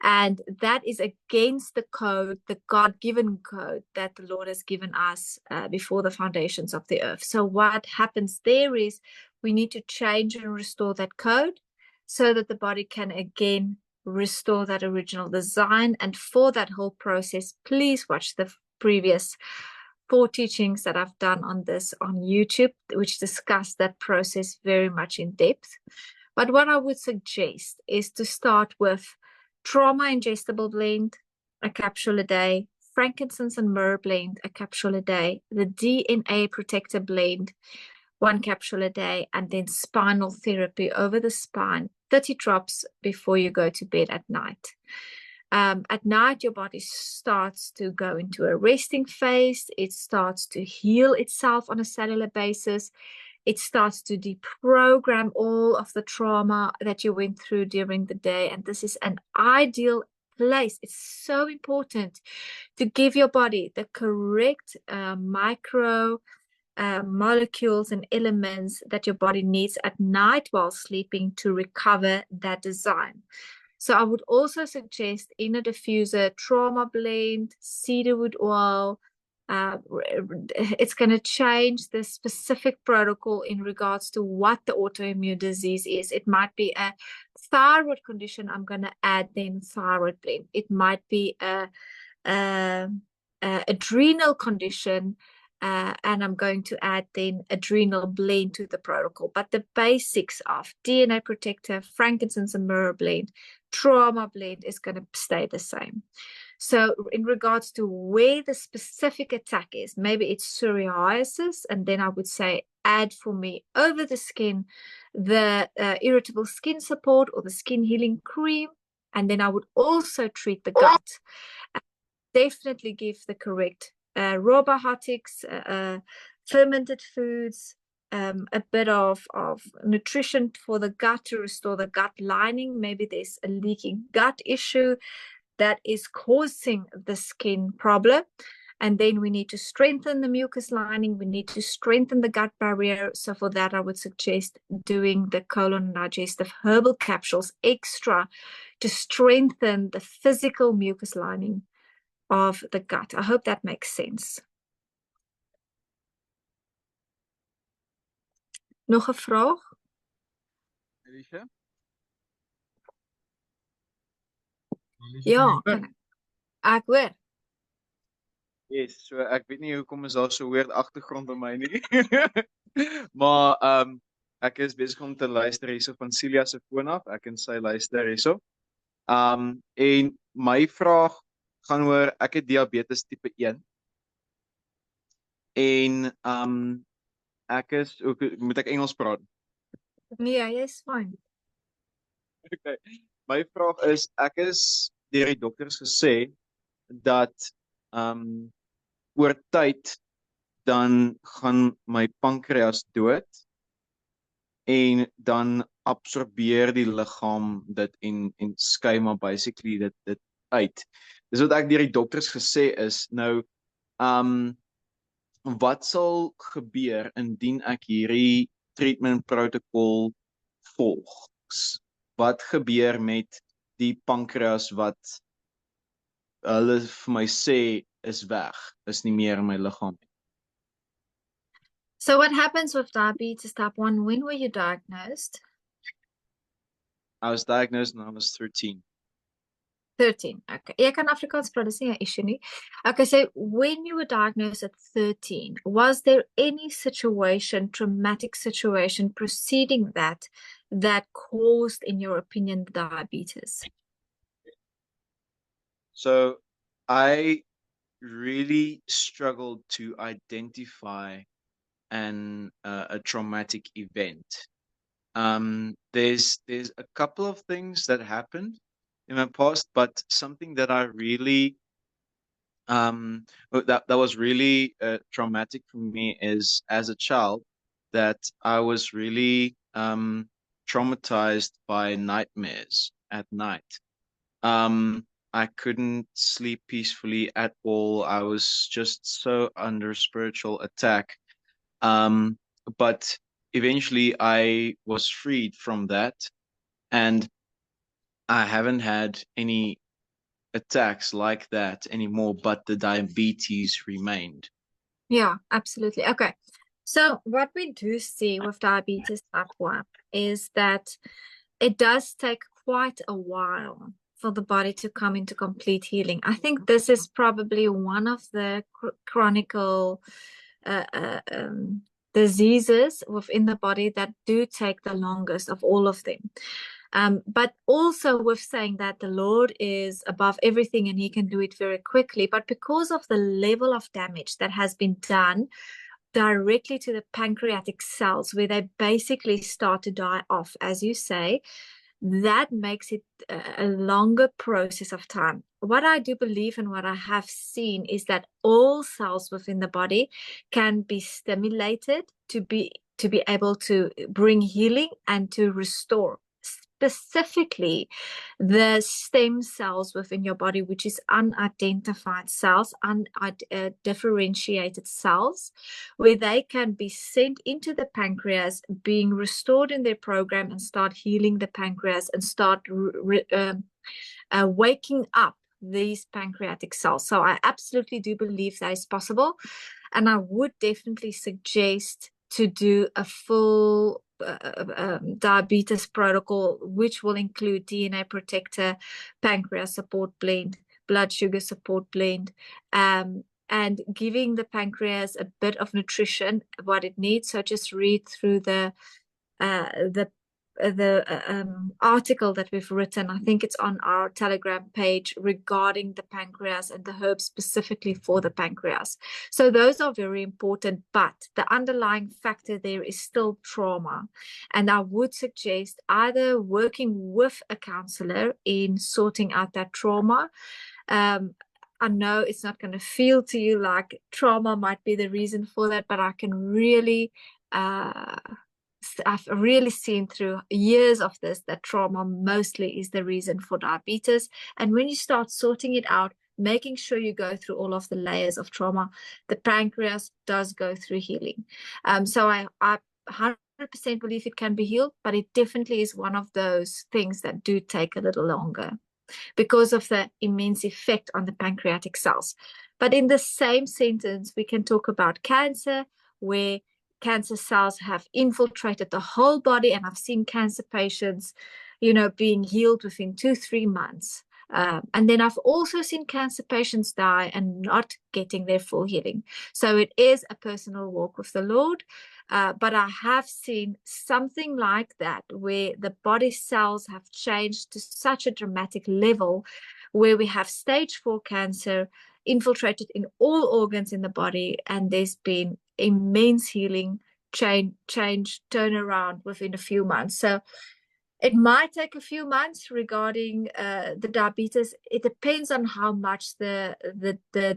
And that is against the code, the God-given code that the Lord has given us before the foundations of the earth. So what happens there is we need to change and restore that code so that the body can again restore that original design. And for that whole process, please watch the previous 4 teachings that I've done on this on YouTube, which discuss that process very much in depth. But what I would suggest is to start with trauma ingestible blend, a capsule a day, frankincense and myrrh blend, a capsule a day, the DNA protector blend, 1 capsule a day, and then spinal therapy over the spine, 30 drops before you go to bed at night. At night, your body starts to go into a resting phase. It starts to heal itself on a cellular basis. It starts to deprogram all of the trauma that you went through during the day. And this is an ideal place. It's so important to give your body the correct micro molecules and elements that your body needs at night while sleeping to recover that design. So I would also suggest inner diffuser, trauma blend, cedarwood oil. It's going to change the specific protocol in regards to what the autoimmune disease is. It might be a thyroid condition. I'm going to add then thyroid blend. It might be a adrenal condition. And I'm going to add then adrenal blend to the protocol. But the basics of DNA protector, frankincense and myrrh blend, trauma blend is going to stay the same. So in regards to where the specific attack is, maybe it's psoriasis, and then I would say add for me over the skin the irritable skin support or the skin healing cream. And then I would also treat the gut. Definitely give the correct probiotics, fermented foods, a bit of nutrition for the gut to restore the gut lining. Maybe there's a leaking gut issue that is causing the skin problem. And then we need to strengthen the mucus lining. We need to strengthen the gut barrier. So for that, I would suggest doing the colon digestive herbal capsules extra to strengthen the physical mucus lining of the gut. I hope that makes sense. Nog 'n vraag? Alicia? Ja, kan ek hoor. Yes, so ek weet nie hoekom is daar so weird agtergrond by my nie. Maar ek is besig om te luister hierso van Celia se foon af. Ek en sy luister hierso. En my vraag gaan oor ek het diabetes tipe 1. En ek is moet ek Engels praat? Nee, jy's fine. Okay. My vraag is ek is deur die dokters gesê dat oor tyd dan gaan my pankreas dood en dan absorbeer die liggaam dit en skei maar basically dit uit. Dis wat ek deur die dokters gesê is. Nou wat sal gebeur indien ek hierdie treatment protocol volg? Wat gebeur met die pankreas wat hulle vir my sê is weg, is nie meer in my liggaam nie? So what happens with diabetes type 1? When were you diagnosed? I was diagnosed when I was 13. 13. Okay. Jy kan Afrikaans praat, dis nie 'n issue nie. Okay, so when you were diagnosed at 13, was there any situation, traumatic situation preceding that caused, in your opinion, the diabetes? So I really struggled to identify a traumatic event. There's a couple of things that happened in my past, but something that I really that was really traumatic for me is as a child that I was really traumatized by nightmares at night. I couldn't sleep peacefully at all. I was just so under spiritual attack. But eventually I was freed from that, and I haven't had any attacks like that anymore, but the diabetes remained. Yeah, absolutely. Okay. So what we do see with diabetes type 1 is that it does take quite a while for the body to come into complete healing. I think this is probably one of the chronic diseases within the body that do take the longest of all of them. But also with saying that the Lord is above everything and he can do it very quickly, but because of the level of damage that has been done directly to the pancreatic cells, where they basically start to die off, as you say, that makes it a longer process of time. What I do believe and what I have seen is that all cells within the body can be stimulated to be able to bring healing and to restore. Specifically, the stem cells within your body, which is unidentified cells, undifferentiated cells, where they can be sent into the pancreas, being restored in their program and start healing the pancreas and start waking up these pancreatic cells. So I absolutely do believe that is possible. And I would definitely suggest to do a full diabetes protocol, which will include DNA protector, pancreas support blend, blood sugar support blend, and giving the pancreas a bit of nutrition, what it needs. So just read through the article that we've written. I think it's on our Telegram page regarding the pancreas and the herbs specifically for the pancreas. So those are very important, but the underlying factor there is still trauma. And I would suggest either working with a counselor in sorting out that trauma. I know it's not going to feel to you like trauma might be the reason for that, but I can really I've really seen through years of this that trauma mostly is the reason for diabetes. And when you start sorting it out, making sure you go through all of the layers of trauma, the pancreas does go through healing. So I 100% believe it can be healed, but it definitely is one of those things that do take a little longer because of the immense effect on the pancreatic cells. But in the same sentence, we can talk about cancer, where cancer cells have infiltrated the whole body, and I've seen cancer patients, being healed within 2-3 months. And then I've also seen cancer patients die and not getting their full healing. So it is a personal walk with the Lord. But I have seen something like that where the body cells have changed to such a dramatic level where we have stage 4 cancer infiltrated in all organs in the body, and there's been immense healing, change, turnaround within a few months. So it might take a few months regarding the diabetes. It depends on how much the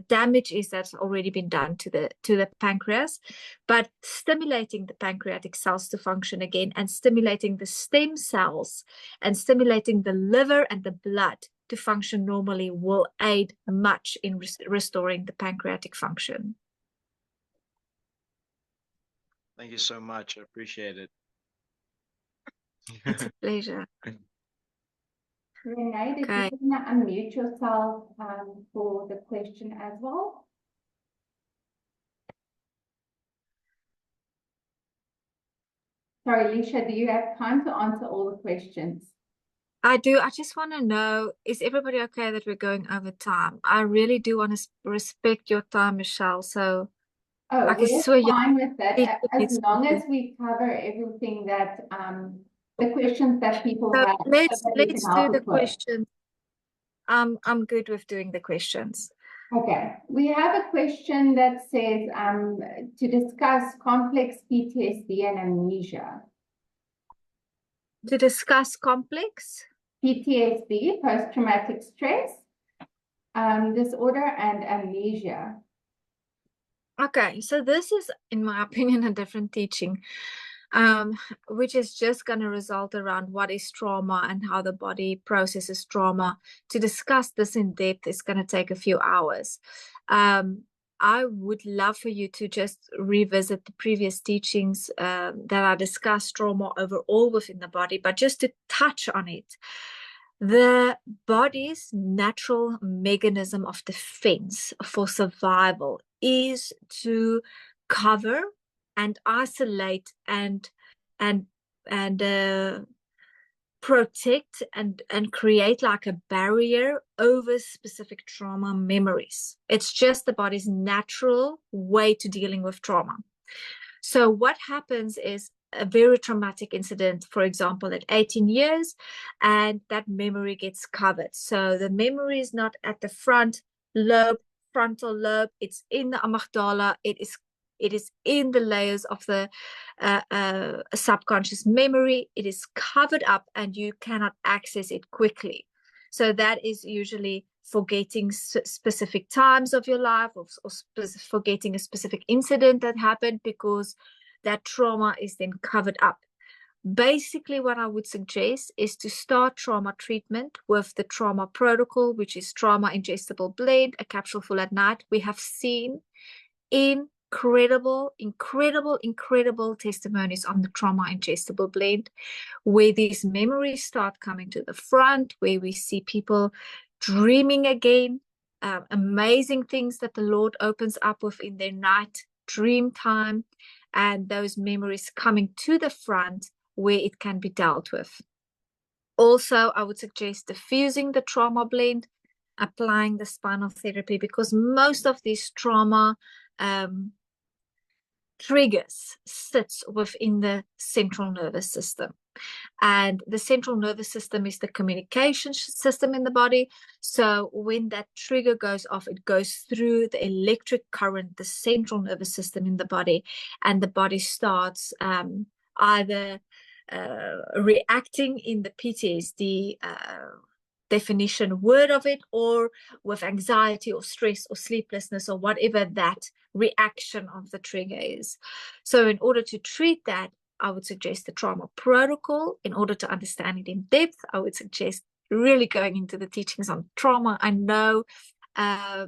damage is that's already been done to the pancreas. But stimulating the pancreatic cells to function again, and stimulating the stem cells, and stimulating the liver and the blood to function normally will aid much in restoring the pancreatic function. Thank you so much. I appreciate it. It's a pleasure. Renee, did Okay. you want to unmute yourself for the question as well? Sorry, Lisha, do you have time to answer all the questions? I do. I just want to know, is everybody okay that we're going over time? I really do want to respect your time, Michelle. So I can We're swear fine with that, as long you. as we cover everything that the questions that people So have, so let's that we can do help the with. questions. I'm good with doing the questions. Okay, we have a question that says to discuss complex PTSD and amnesia. To discuss complex PTSD, post-traumatic stress disorder, and amnesia. Okay, so this is, in my opinion, a different teaching, which is just going to result around what is trauma and how the body processes trauma. To discuss this in depth is going to take a few hours. I would love for you to just revisit the previous teachings that I discussed trauma overall within the body, but just to touch on it. The body's natural mechanism of defense for survival is to cover and isolate and protect and create like a barrier over specific trauma memories. It's just the body's natural way to dealing with trauma. So what happens is a very traumatic incident, for example, at 18 years, and that memory gets covered. So the memory is not at the frontal lobe, it's in the amygdala, it is in the layers of the subconscious memory. It is covered up and you cannot access it quickly. So that is usually forgetting specific times of your life, or forgetting a specific incident that happened, because that trauma is then covered up. Basically, what I would suggest is to start trauma treatment with the trauma protocol, which is trauma ingestible blend, a capsule full at night. We have seen incredible testimonies on the trauma ingestible blend, where these memories start coming to the front, where we see people dreaming again, amazing things that the Lord opens up within their night dream time, and those memories coming to the front where it can be dealt with. Also, I would suggest diffusing the trauma blend, applying the spinal therapy, because most of these trauma triggers sits within the central nervous system. And the central nervous system is the communication system in the body. So when that trigger goes off, it goes through the electric current, the central nervous system in the body, and the body starts either reacting in the PTSD definition word of it, or with anxiety or stress or sleeplessness or whatever that reaction of the trigger is. So in order to treat that, I would suggest the trauma protocol. In order to understand it in depth, I would suggest really going into the teachings on trauma. I know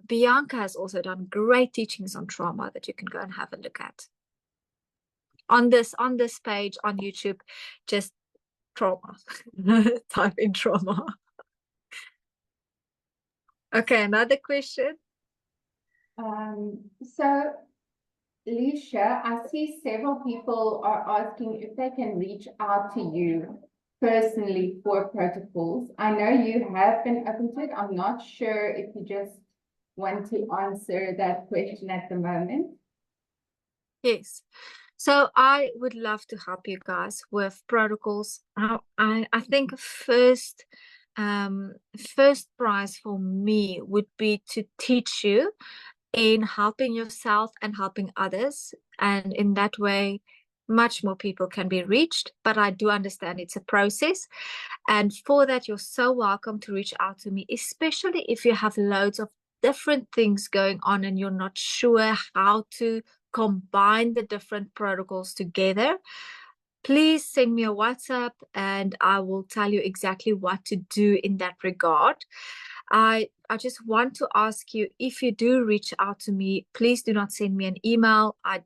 Bianca has also done great teachings on trauma that you can go and have a look at. On this page on YouTube, just trauma. Type in trauma. Okay, another question. So, Leisha, I see several people are asking if they can reach out to you personally for protocols. I know you have been open to it. I'm not sure if you just want to answer that question at the moment. Yes. So I would love to help you guys with protocols. I think first prize for me would be to teach you in helping yourself and helping others. And in that way, much more people can be reached. But I do understand it's a process. And for that, you're so welcome to reach out to me, especially if you have loads of different things going on and you're not sure how to combine the different protocols together. Please send me a WhatsApp and I will tell you exactly what to do in that regard. I just want to ask you, if you do reach out to me, please do not send me an email. I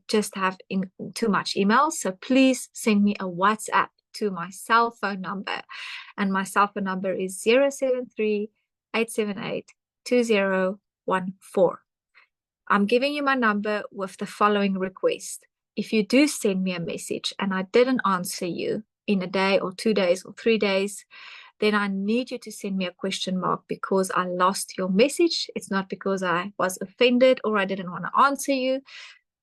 just have too much emails. So please send me a WhatsApp to my cell phone number. And my cell phone number is 073-878-2014. I'm giving you my number with the following request. If you do send me a message and I didn't answer you in a day or 2 days or 3 days, then I need you to send me a question mark because I lost your message. It's not because I was offended or I didn't want to answer you.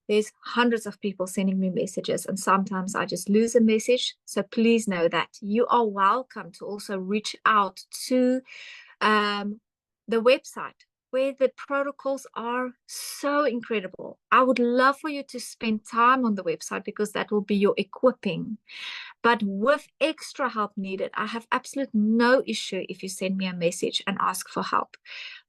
There's hundreds of people sending me messages and sometimes I just lose a message. So please know that you are welcome to also reach out to the website, where the protocols are so incredible. I would love for you to spend time on the website because that will be your equipping. But with extra help needed, I have absolutely no issue if you send me a message and ask for help.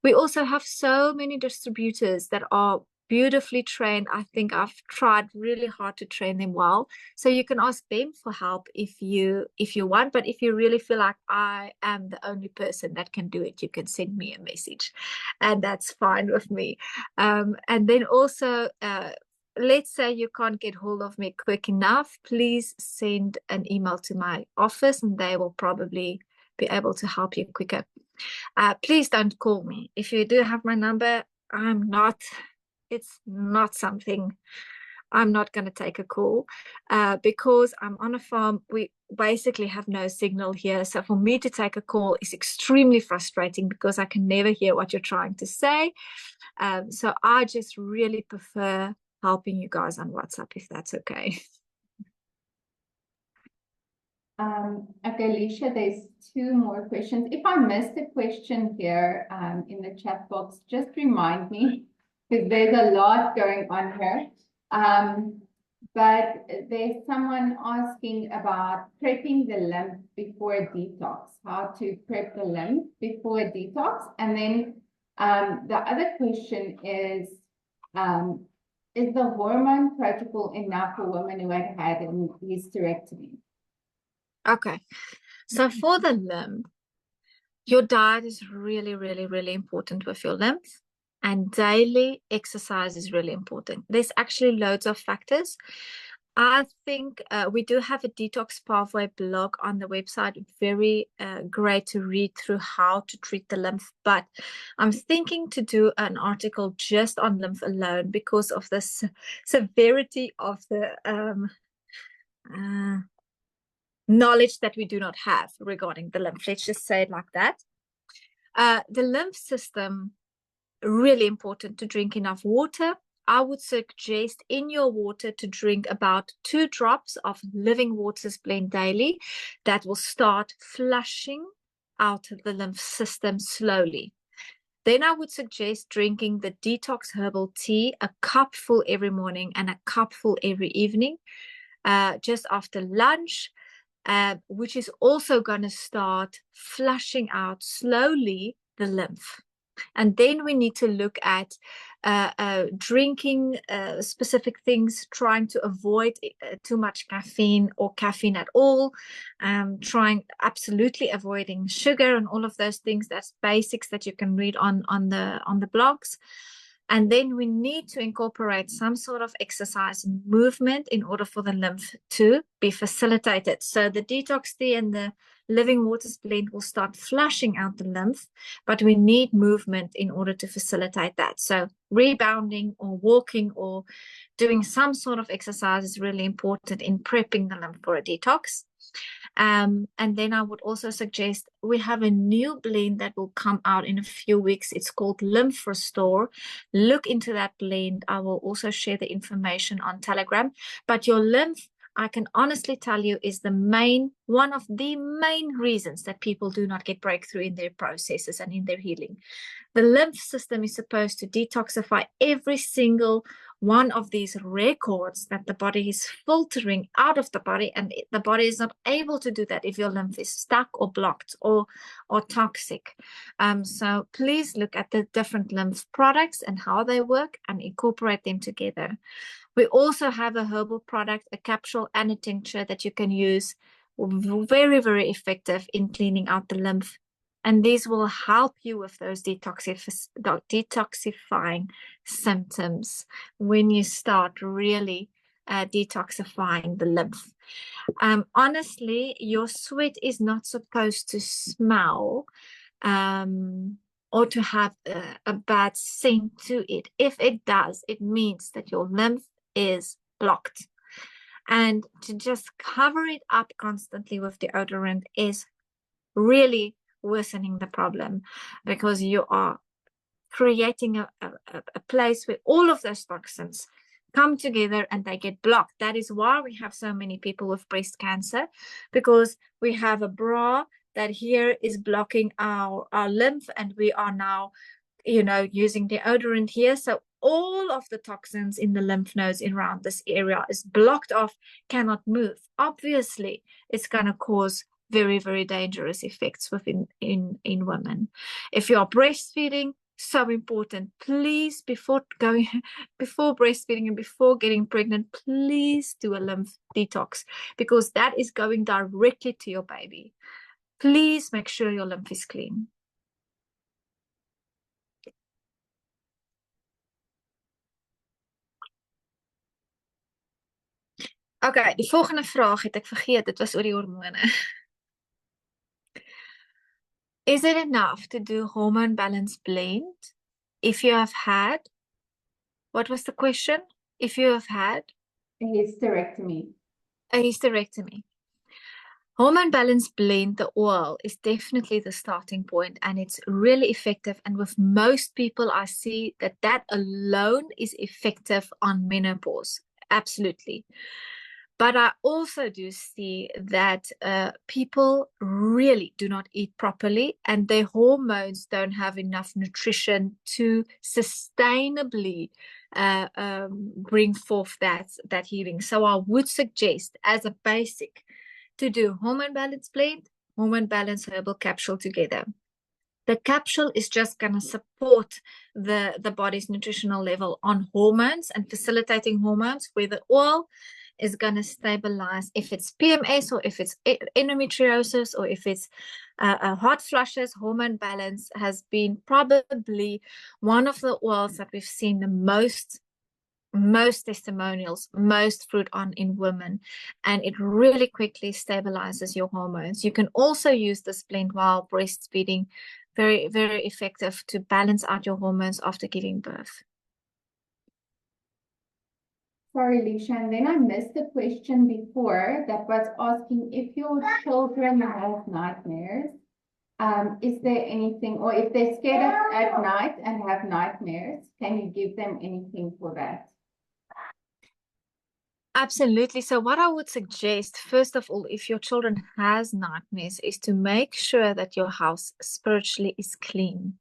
We also have so many distributors that are beautifully trained. I think I've tried really hard to train them well. So you can ask them for help if you want. But if you really feel like I am the only person that can do it, you can send me a message. And that's fine with me. And then also, let's say you can't get hold of me quick enough, please send an email to my office and they will probably be able to help you quicker. Please don't call me. If you do have my number, it's not something, I'm not going to take a call because I'm on a farm. We basically have no signal here. So for me to take a call is extremely frustrating because I can never hear what you're trying to say. So I just really prefer helping you guys on WhatsApp, if that's okay. Okay, Leisha, there's 2 more questions. If I missed a question here in the chat box, just remind me because there's a lot going on here. But there's someone asking about prepping the lymph before detox, how to prep the lymph before detox. And then the other question is the hormone protocol enough for women who had had a hysterectomy? Okay, so for the lymph, your diet is really, really, really important with your lymph, and daily exercise is really important. There's actually loads of factors. I think we do have a detox pathway blog on the website, very great to read through how to treat the lymph, but I'm thinking to do an article just on lymph alone because of the severity of the knowledge that we do not have regarding the lymph. Let's just say it like that. The lymph system, really important to drink enough water. I would suggest in your water to drink about 2 drops of living waters blend daily. That will start flushing out of the lymph system slowly. Then I would suggest drinking the detox herbal tea, a cupful every morning and a cupful every evening, just after lunch. which is also going to start flushing out slowly the lymph. And then we need to look at drinking specific things, trying to avoid too much caffeine or caffeine at all, absolutely avoiding sugar and all of those things. That's basics that you can read on the blogs. And then we need to incorporate some sort of exercise and movement in order for the lymph to be facilitated. So the detox tea and the living waters blend will start flushing out the lymph, but we need movement in order to facilitate that. So rebounding or walking or doing some sort of exercise is really important in prepping the lymph for a detox. And then I would also suggest we have a new blend that will come out in a few weeks. It's called Lymph Restore. Look into that blend. I will also share the information on Telegram. But your lymph, I can honestly tell you, is one of the main reasons that people do not get breakthrough in their processes and in their healing. The lymph system is supposed to detoxify every single one of these records that the body is filtering out of the body, and the body is not able to do that if your lymph is stuck or blocked or toxic. So please look at the different lymph products and how they work and incorporate them together. We also have a herbal product, a capsule and a tincture that you can use, very, very effective in cleaning out the lymph. And these will help you with those detoxifying symptoms when you start really detoxifying the lymph. Honestly, your sweat is not supposed to smell or to have a bad scent to it. If it does, it means that your lymph is blocked. And to just cover it up constantly with deodorant is really worsening the problem, because you are creating a place where all of those toxins come together and they get blocked. That is why we have so many people with breast cancer, because we have a bra that here is blocking our lymph, and we are now, using deodorant here. So all of the toxins in the lymph nodes around this area is blocked off, cannot move. Obviously, it's going to cause very, very dangerous effects within in women. If you are breastfeeding, so important. Please, before breastfeeding and before getting pregnant, please do a lymph detox, because that is going directly to your baby. Please make sure your lymph is clean. Okay, die volgende vraag het ek vergeet. Dit was oor die hormone. Is it enough to do hormone balance blend if you have had, what was the question? If you have had A hysterectomy. a hysterectomy. Hormone balance blend, the oil, is definitely the starting point, and it's really effective. And with most people, I see that alone is effective on menopause. Absolutely. But I also do see that people really do not eat properly, and their hormones don't have enough nutrition to sustainably bring forth that healing. So I would suggest, as a basic, to do hormone balance blend, hormone balance herbal capsule together. The capsule is just going to support the body's nutritional level on hormones and facilitating hormones, where the oil is going to stabilize if it's PMS or if it's endometriosis or if it's hot flushes. Hormone balance has been probably one of the oils that we've seen the most testimonials, most fruit on in women, and it really quickly stabilizes your hormones. You can also use this blend while breastfeeding. Very, very effective to balance out your hormones after giving birth. Sorry, Lechi, and then I missed the question before that was asking if your children have nightmares. Is there anything, or if they're scared at night and have nightmares, can you give them anything for that? Absolutely. So what I would suggest, first of all, if your children has nightmares, is to make sure that your house spiritually is clean.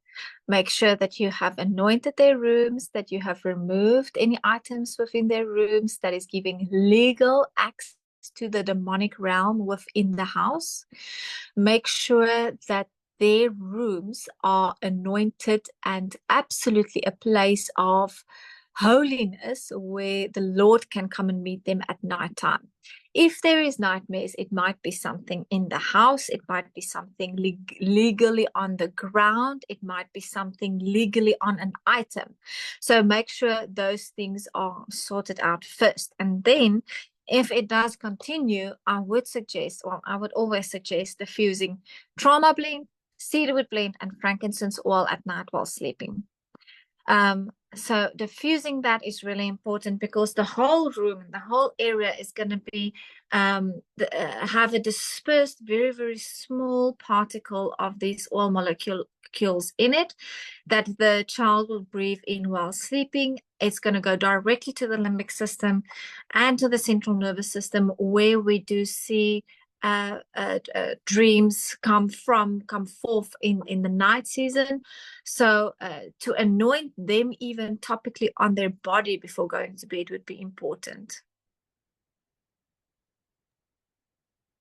Make sure that you have anointed their rooms, that you have removed any items within their rooms that is giving legal access to the demonic realm within the house. Make sure that their rooms are anointed and absolutely a place of holiness where the Lord can come and meet them at nighttime. If there is nightmares, it might be something in the house, it might be something legally on the ground, it might be something legally on an item. So make sure those things are sorted out first. And then if it does continue, I would always suggest diffusing trauma blend, cedarwood blend, and frankincense oil at night while sleeping. So diffusing that is really important because the whole room, the whole area is going to be have a dispersed, very, very small particle of these oil molecules in it that the child will breathe in while sleeping. It's going to go directly to the limbic system and to the central nervous system, where we do see dreams come forth in the night season. So to anoint them even topically on their body before going to bed would be important.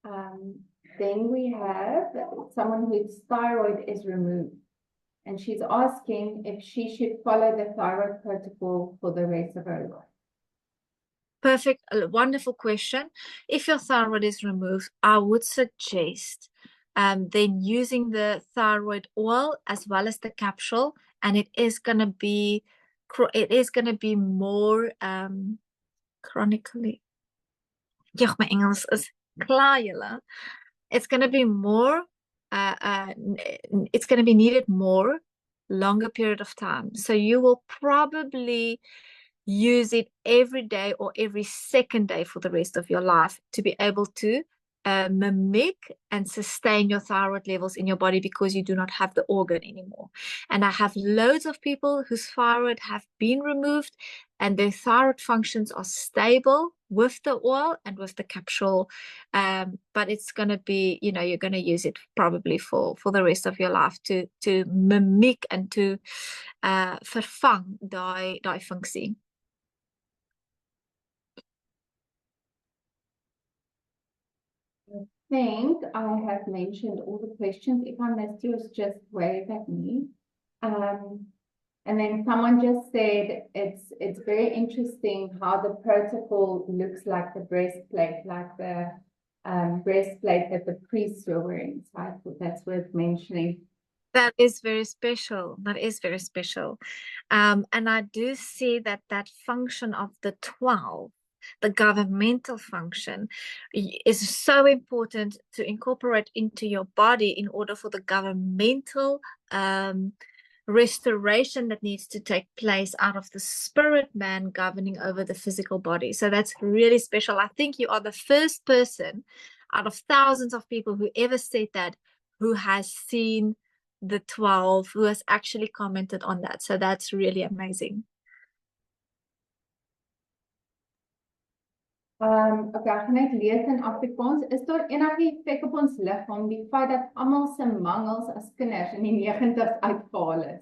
Then we have someone whose thyroid is removed, and she's asking if she should follow the thyroid protocol for the rest of her life. Perfect, a wonderful question. If your thyroid is removed, I would suggest then using the thyroid oil as well as the capsule, and it is gonna be more chronically. Ja, my Engels is klaar, julle. It's gonna be more it's gonna be needed more longer period of time. So you will probably use it every day or every second day for the rest of your life to be able to mimic and sustain your thyroid levels in your body, because you do not have the organ anymore. And I have loads of people whose thyroid have been removed and their thyroid functions are stable with the oil and with the capsule, but it's going to be, you're going to use it probably for the rest of your life to mimic and to vervang daai funksie. I think I have mentioned all the questions. If I missed yours, just wave at me. And then someone just said it's very interesting how the protocol looks like the breastplate, like the breastplate that the priests were wearing. So I thought that's worth mentioning. That is very special. That is very special. And I do see that function of the 12, the governmental function, is so important to incorporate into your body in order for the governmental restoration that needs to take place out of the spirit man governing over the physical body. So that's really special. I think you are the first person out of thousands of people who ever said that, who has seen the 12, who has actually commented on that. So that's really amazing. Okay, ek gaan net lees in Afrikaans. Is daar enige effek op ons liggaam die feit dat almal se mangels as kinders in die 90's uitgehaal is?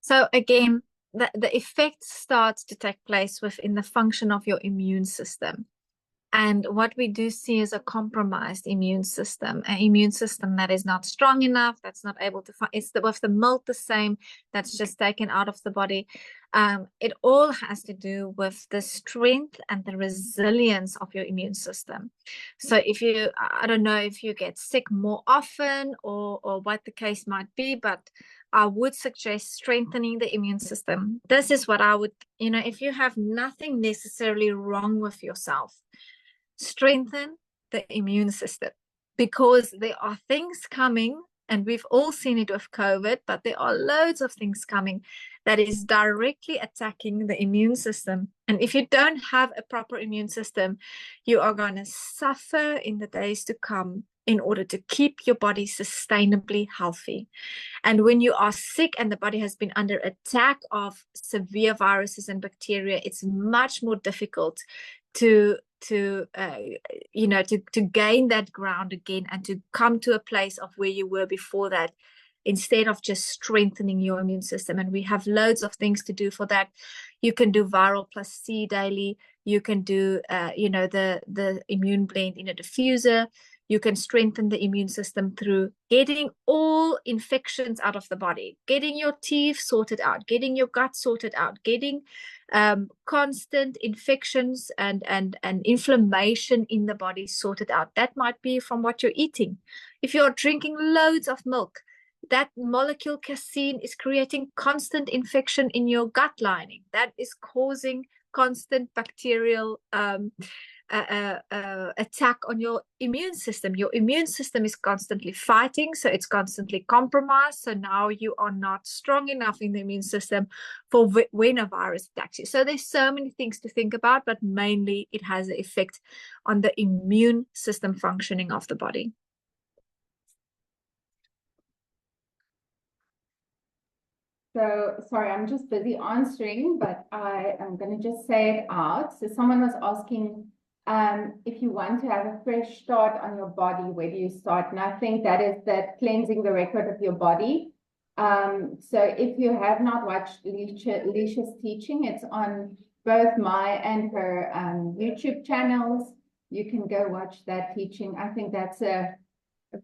So again, the effect starts to take place within the function of your immune system. And what we do see is a compromised immune system, an immune system that is not strong enough, that's not able to find, it's with the mold the same, that's just taken out of the body. It all has to do with the strength and the resilience of your immune system. So if you, I don't know if you get sick more often or what the case might be, but I would suggest strengthening the immune system. This is what I would, if you have nothing necessarily wrong with yourself, strengthen the immune system, because there are things coming, and we've all seen it with COVID, but there are loads of things coming that is directly attacking the immune system. And if you don't have a proper immune system, you are going to suffer in the days to come in order to keep your body sustainably healthy. And when you are sick and the body has been under attack of severe viruses and bacteria, it's much more difficult to gain that ground again and to come to a place of where you were before that, instead of just strengthening your immune system. And we have loads of things to do for that. You can do viral plus C daily. You can do, the immune blend in a diffuser. You can strengthen the immune system through getting all infections out of the body, getting your teeth sorted out, getting your gut sorted out, getting constant infections and inflammation in the body sorted out. That might be from what you're eating. If you're drinking loads of milk, that molecule casein is creating constant infection in your gut lining. That is causing constant bacterial attack on your immune system. Your immune system is constantly fighting, so it's constantly compromised. So now you are not strong enough in the immune system for when a virus attacks you. So there's so many things to think about, but mainly it has an effect on the immune system functioning of the body. So, sorry, I'm just busy answering, but I am going to just say it out. So someone was asking, if you want to have a fresh start on your body, where do you start? And I think that is that cleansing the record of your body. So if you have not watched Lechi's teaching, it's on both my and her YouTube channels. You can go watch that teaching. I think that's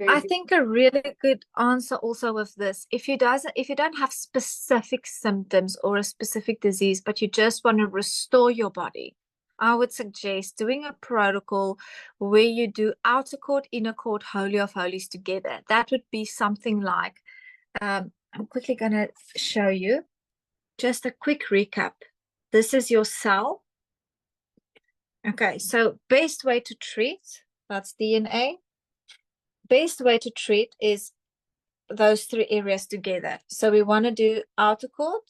I think a really good answer also with this, if you don't have specific symptoms or a specific disease, but you just want to restore your body, I would suggest doing a protocol where you do outer court, inner court, holy of holies together. That would be something like, I'm quickly going to show you just a quick recap. This is your cell. Okay, so best way to treat, that's DNA. Best way to treat is those three areas together. So we want to do outer court,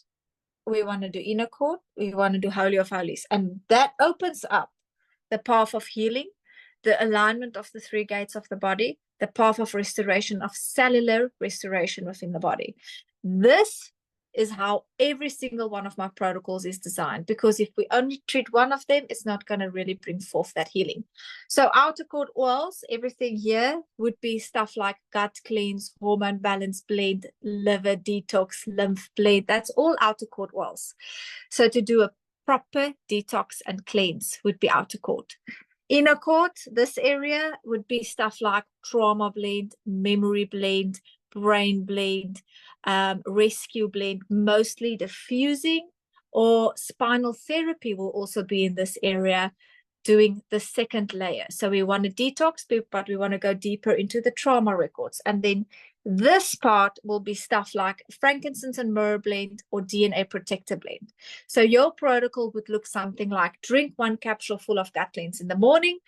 we want to do inner court, we want to do holy of holies, and that opens up the path of healing, the alignment of the three gates of the body, the path of restoration, of cellular restoration within the body. This is how every single one of my protocols is designed, because if we only treat one of them, it's not going to really bring forth that healing. So outer court oils, everything here would be stuff like gut cleanse, hormone balance blend, liver detox, lymph blend. That's all outer court oils. So to do a proper detox and cleanse would be outer court. Inner court, this area would be stuff like trauma blend, memory blend, brain blend, rescue blend, mostly diffusing, or spinal therapy will also be in this area, doing the second layer. So we want to detox, but we want to go deeper into the trauma records. And then this part will be stuff like frankincense and myrrh blend or DNA protector blend. So your protocol would look something like: drink 1 capsule full of gut cleanse in the morning,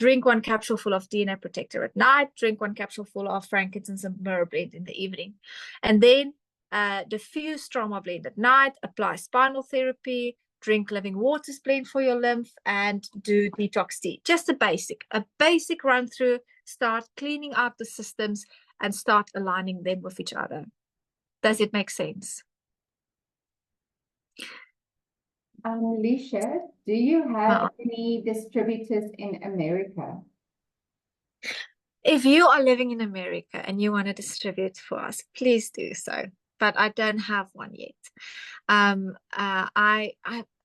drink 1 capsule full of DNA protector at night, drink 1 capsule full of frankincense and myrrh blend in the evening. And then diffuse trauma blend at night, apply spinal therapy, drink living waters blend for your lymph, and do detox tea. Just a basic run through, start cleaning out the systems and start aligning them with each other. Does it make sense? Lechi, do you have any distributors in America? If you are living in America and you want to distribute for us, please do so. But I don't have one yet. I'm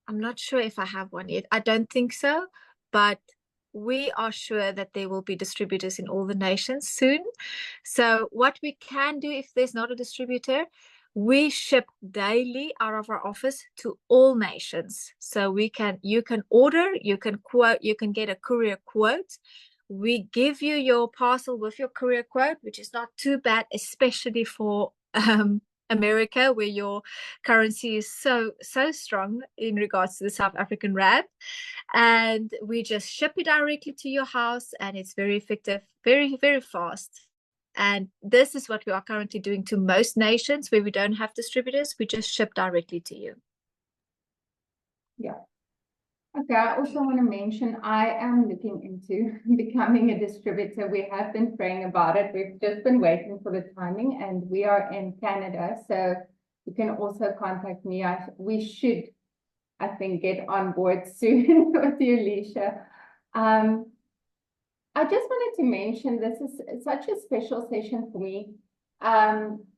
not sure if I have one yet. I don't think so, but we are sure that there will be distributors in all the nations soon. So what we can do, if there's not a distributor, we ship daily out of our office to all nations. So you can order, you can quote, you can get a courier quote. We give you your parcel with your courier quote, which is not too bad, especially for America, where your currency is so strong in regards to the South African rand. And we just ship it directly to your house, and it's very effective, very, very fast. And this is what we are currently doing to most nations where we don't have distributors. We just ship directly to you. Yeah. Okay, I also want to mention I am looking into becoming a distributor. We have been praying about it. We've just been waiting for the timing, and we are in Canada, so you can also contact me. We should, I think, get on board soon with you, Lechi. I just wanted to mention this is such a special session for me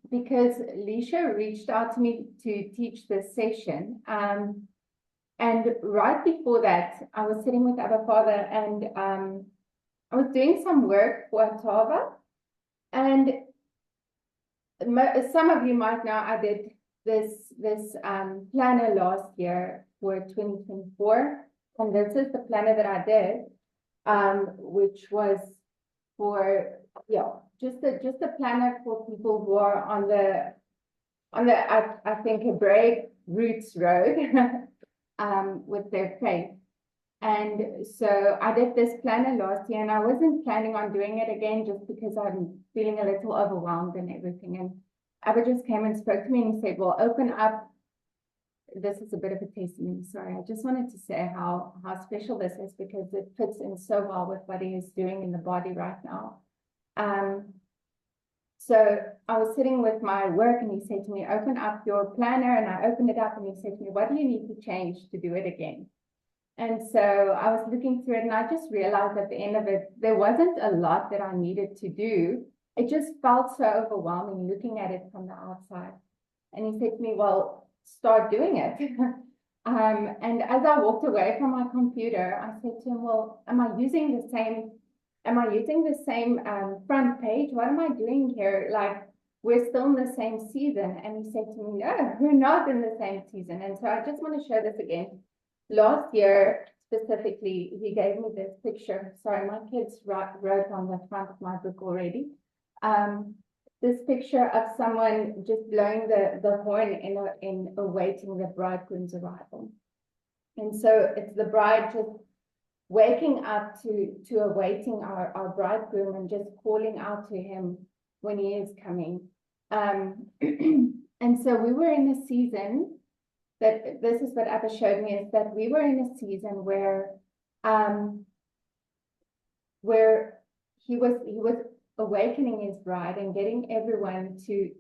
because Lechi reached out to me to teach this session. And right before that, I was sitting with Abba Father, and I was doing some work for Atava. And some of you might know I did this planner last year for 2024. And this is the planner that I did, which was for, just a planner for people who are on the I think Hebraic roots road with their faith. And so I did this planner last year, and I wasn't planning on doing it again just because I'm feeling a little overwhelmed and everything. And Abba just came and spoke to me, and he said, well, open up. This is a bit of a testimony, sorry. I just wanted to say how special this is, because it fits in so well with what he is doing in the body right now. So I was sitting with my work, and he said to me, open up your planner. And I opened it up, and he said to me, what do you need to change to do it again? And so I was looking through it, and I just realized at the end of it, there wasn't a lot that I needed to do. It just felt so overwhelming looking at it from the outside. And he said to me, well, start doing it. And as I walked away from my computer, I said to him, well, am I using the same front page? What am I doing here? Like, we're still in the same season. And he said to me, no, we're not in the same season. And so I just want to show this again. Last year, specifically, he gave me this picture. Sorry, my kids wrote on the front of my book already. This picture of someone just blowing the horn in awaiting the bridegroom's arrival. And so it's the bride just waking up to awaiting our bridegroom and just calling out to him when he is coming. And so we were in a season that, this is what Abba showed me, is that we were in a season where he was awakening his bride and getting everyone to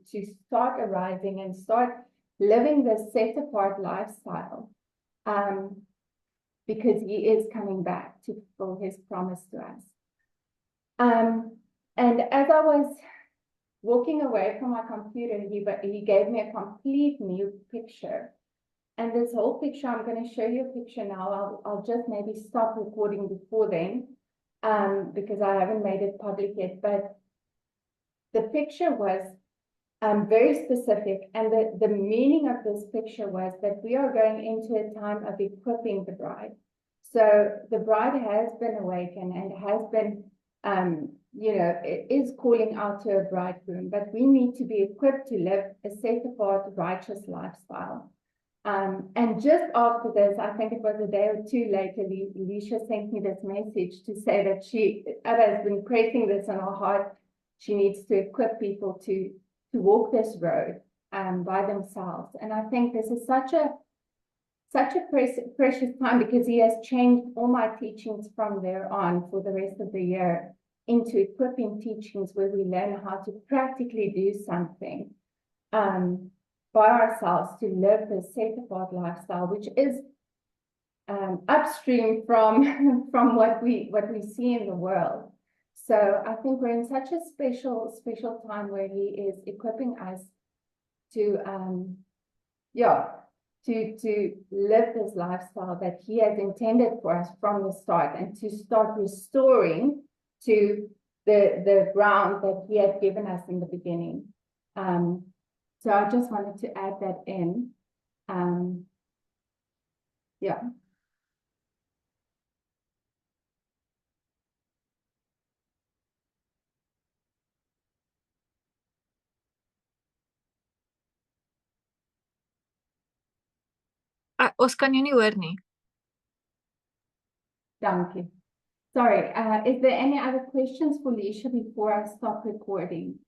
start arising and start living this set apart lifestyle, because he is coming back to fulfill his promise to us. And as I was walking away from my computer, he gave me a complete new picture. And this whole picture, I'm going to show you a picture now. I'll just maybe stop recording before then, because I haven't made it public yet. But the picture was very specific. And the meaning of this picture was that we are going into a time of equipping the bride. So the bride has been awakened and has been, is calling out to a bridegroom. But we need to be equipped to live a set-apart, righteous lifestyle. And just after this, I think it was a day or two later, Alicia sent me this message to say that Abba has been pressing this on her heart. She needs to equip people to walk this road by themselves. And I think this is such a precious time, because he has changed all my teachings from there on for the rest of the year into equipping teachings where we learn how to practically do something by ourselves to live this set-apart lifestyle, which is upstream from what we see in the world. So I think we're in such a special time where he is equipping us to live this lifestyle that he has intended for us from the start, and to start restoring to the ground that he had given us in the beginning. So I just wanted to add that in. Ons kan jou nie hoor nie. Thank you. Sorry, is there any other questions for Lechi before I stop recording?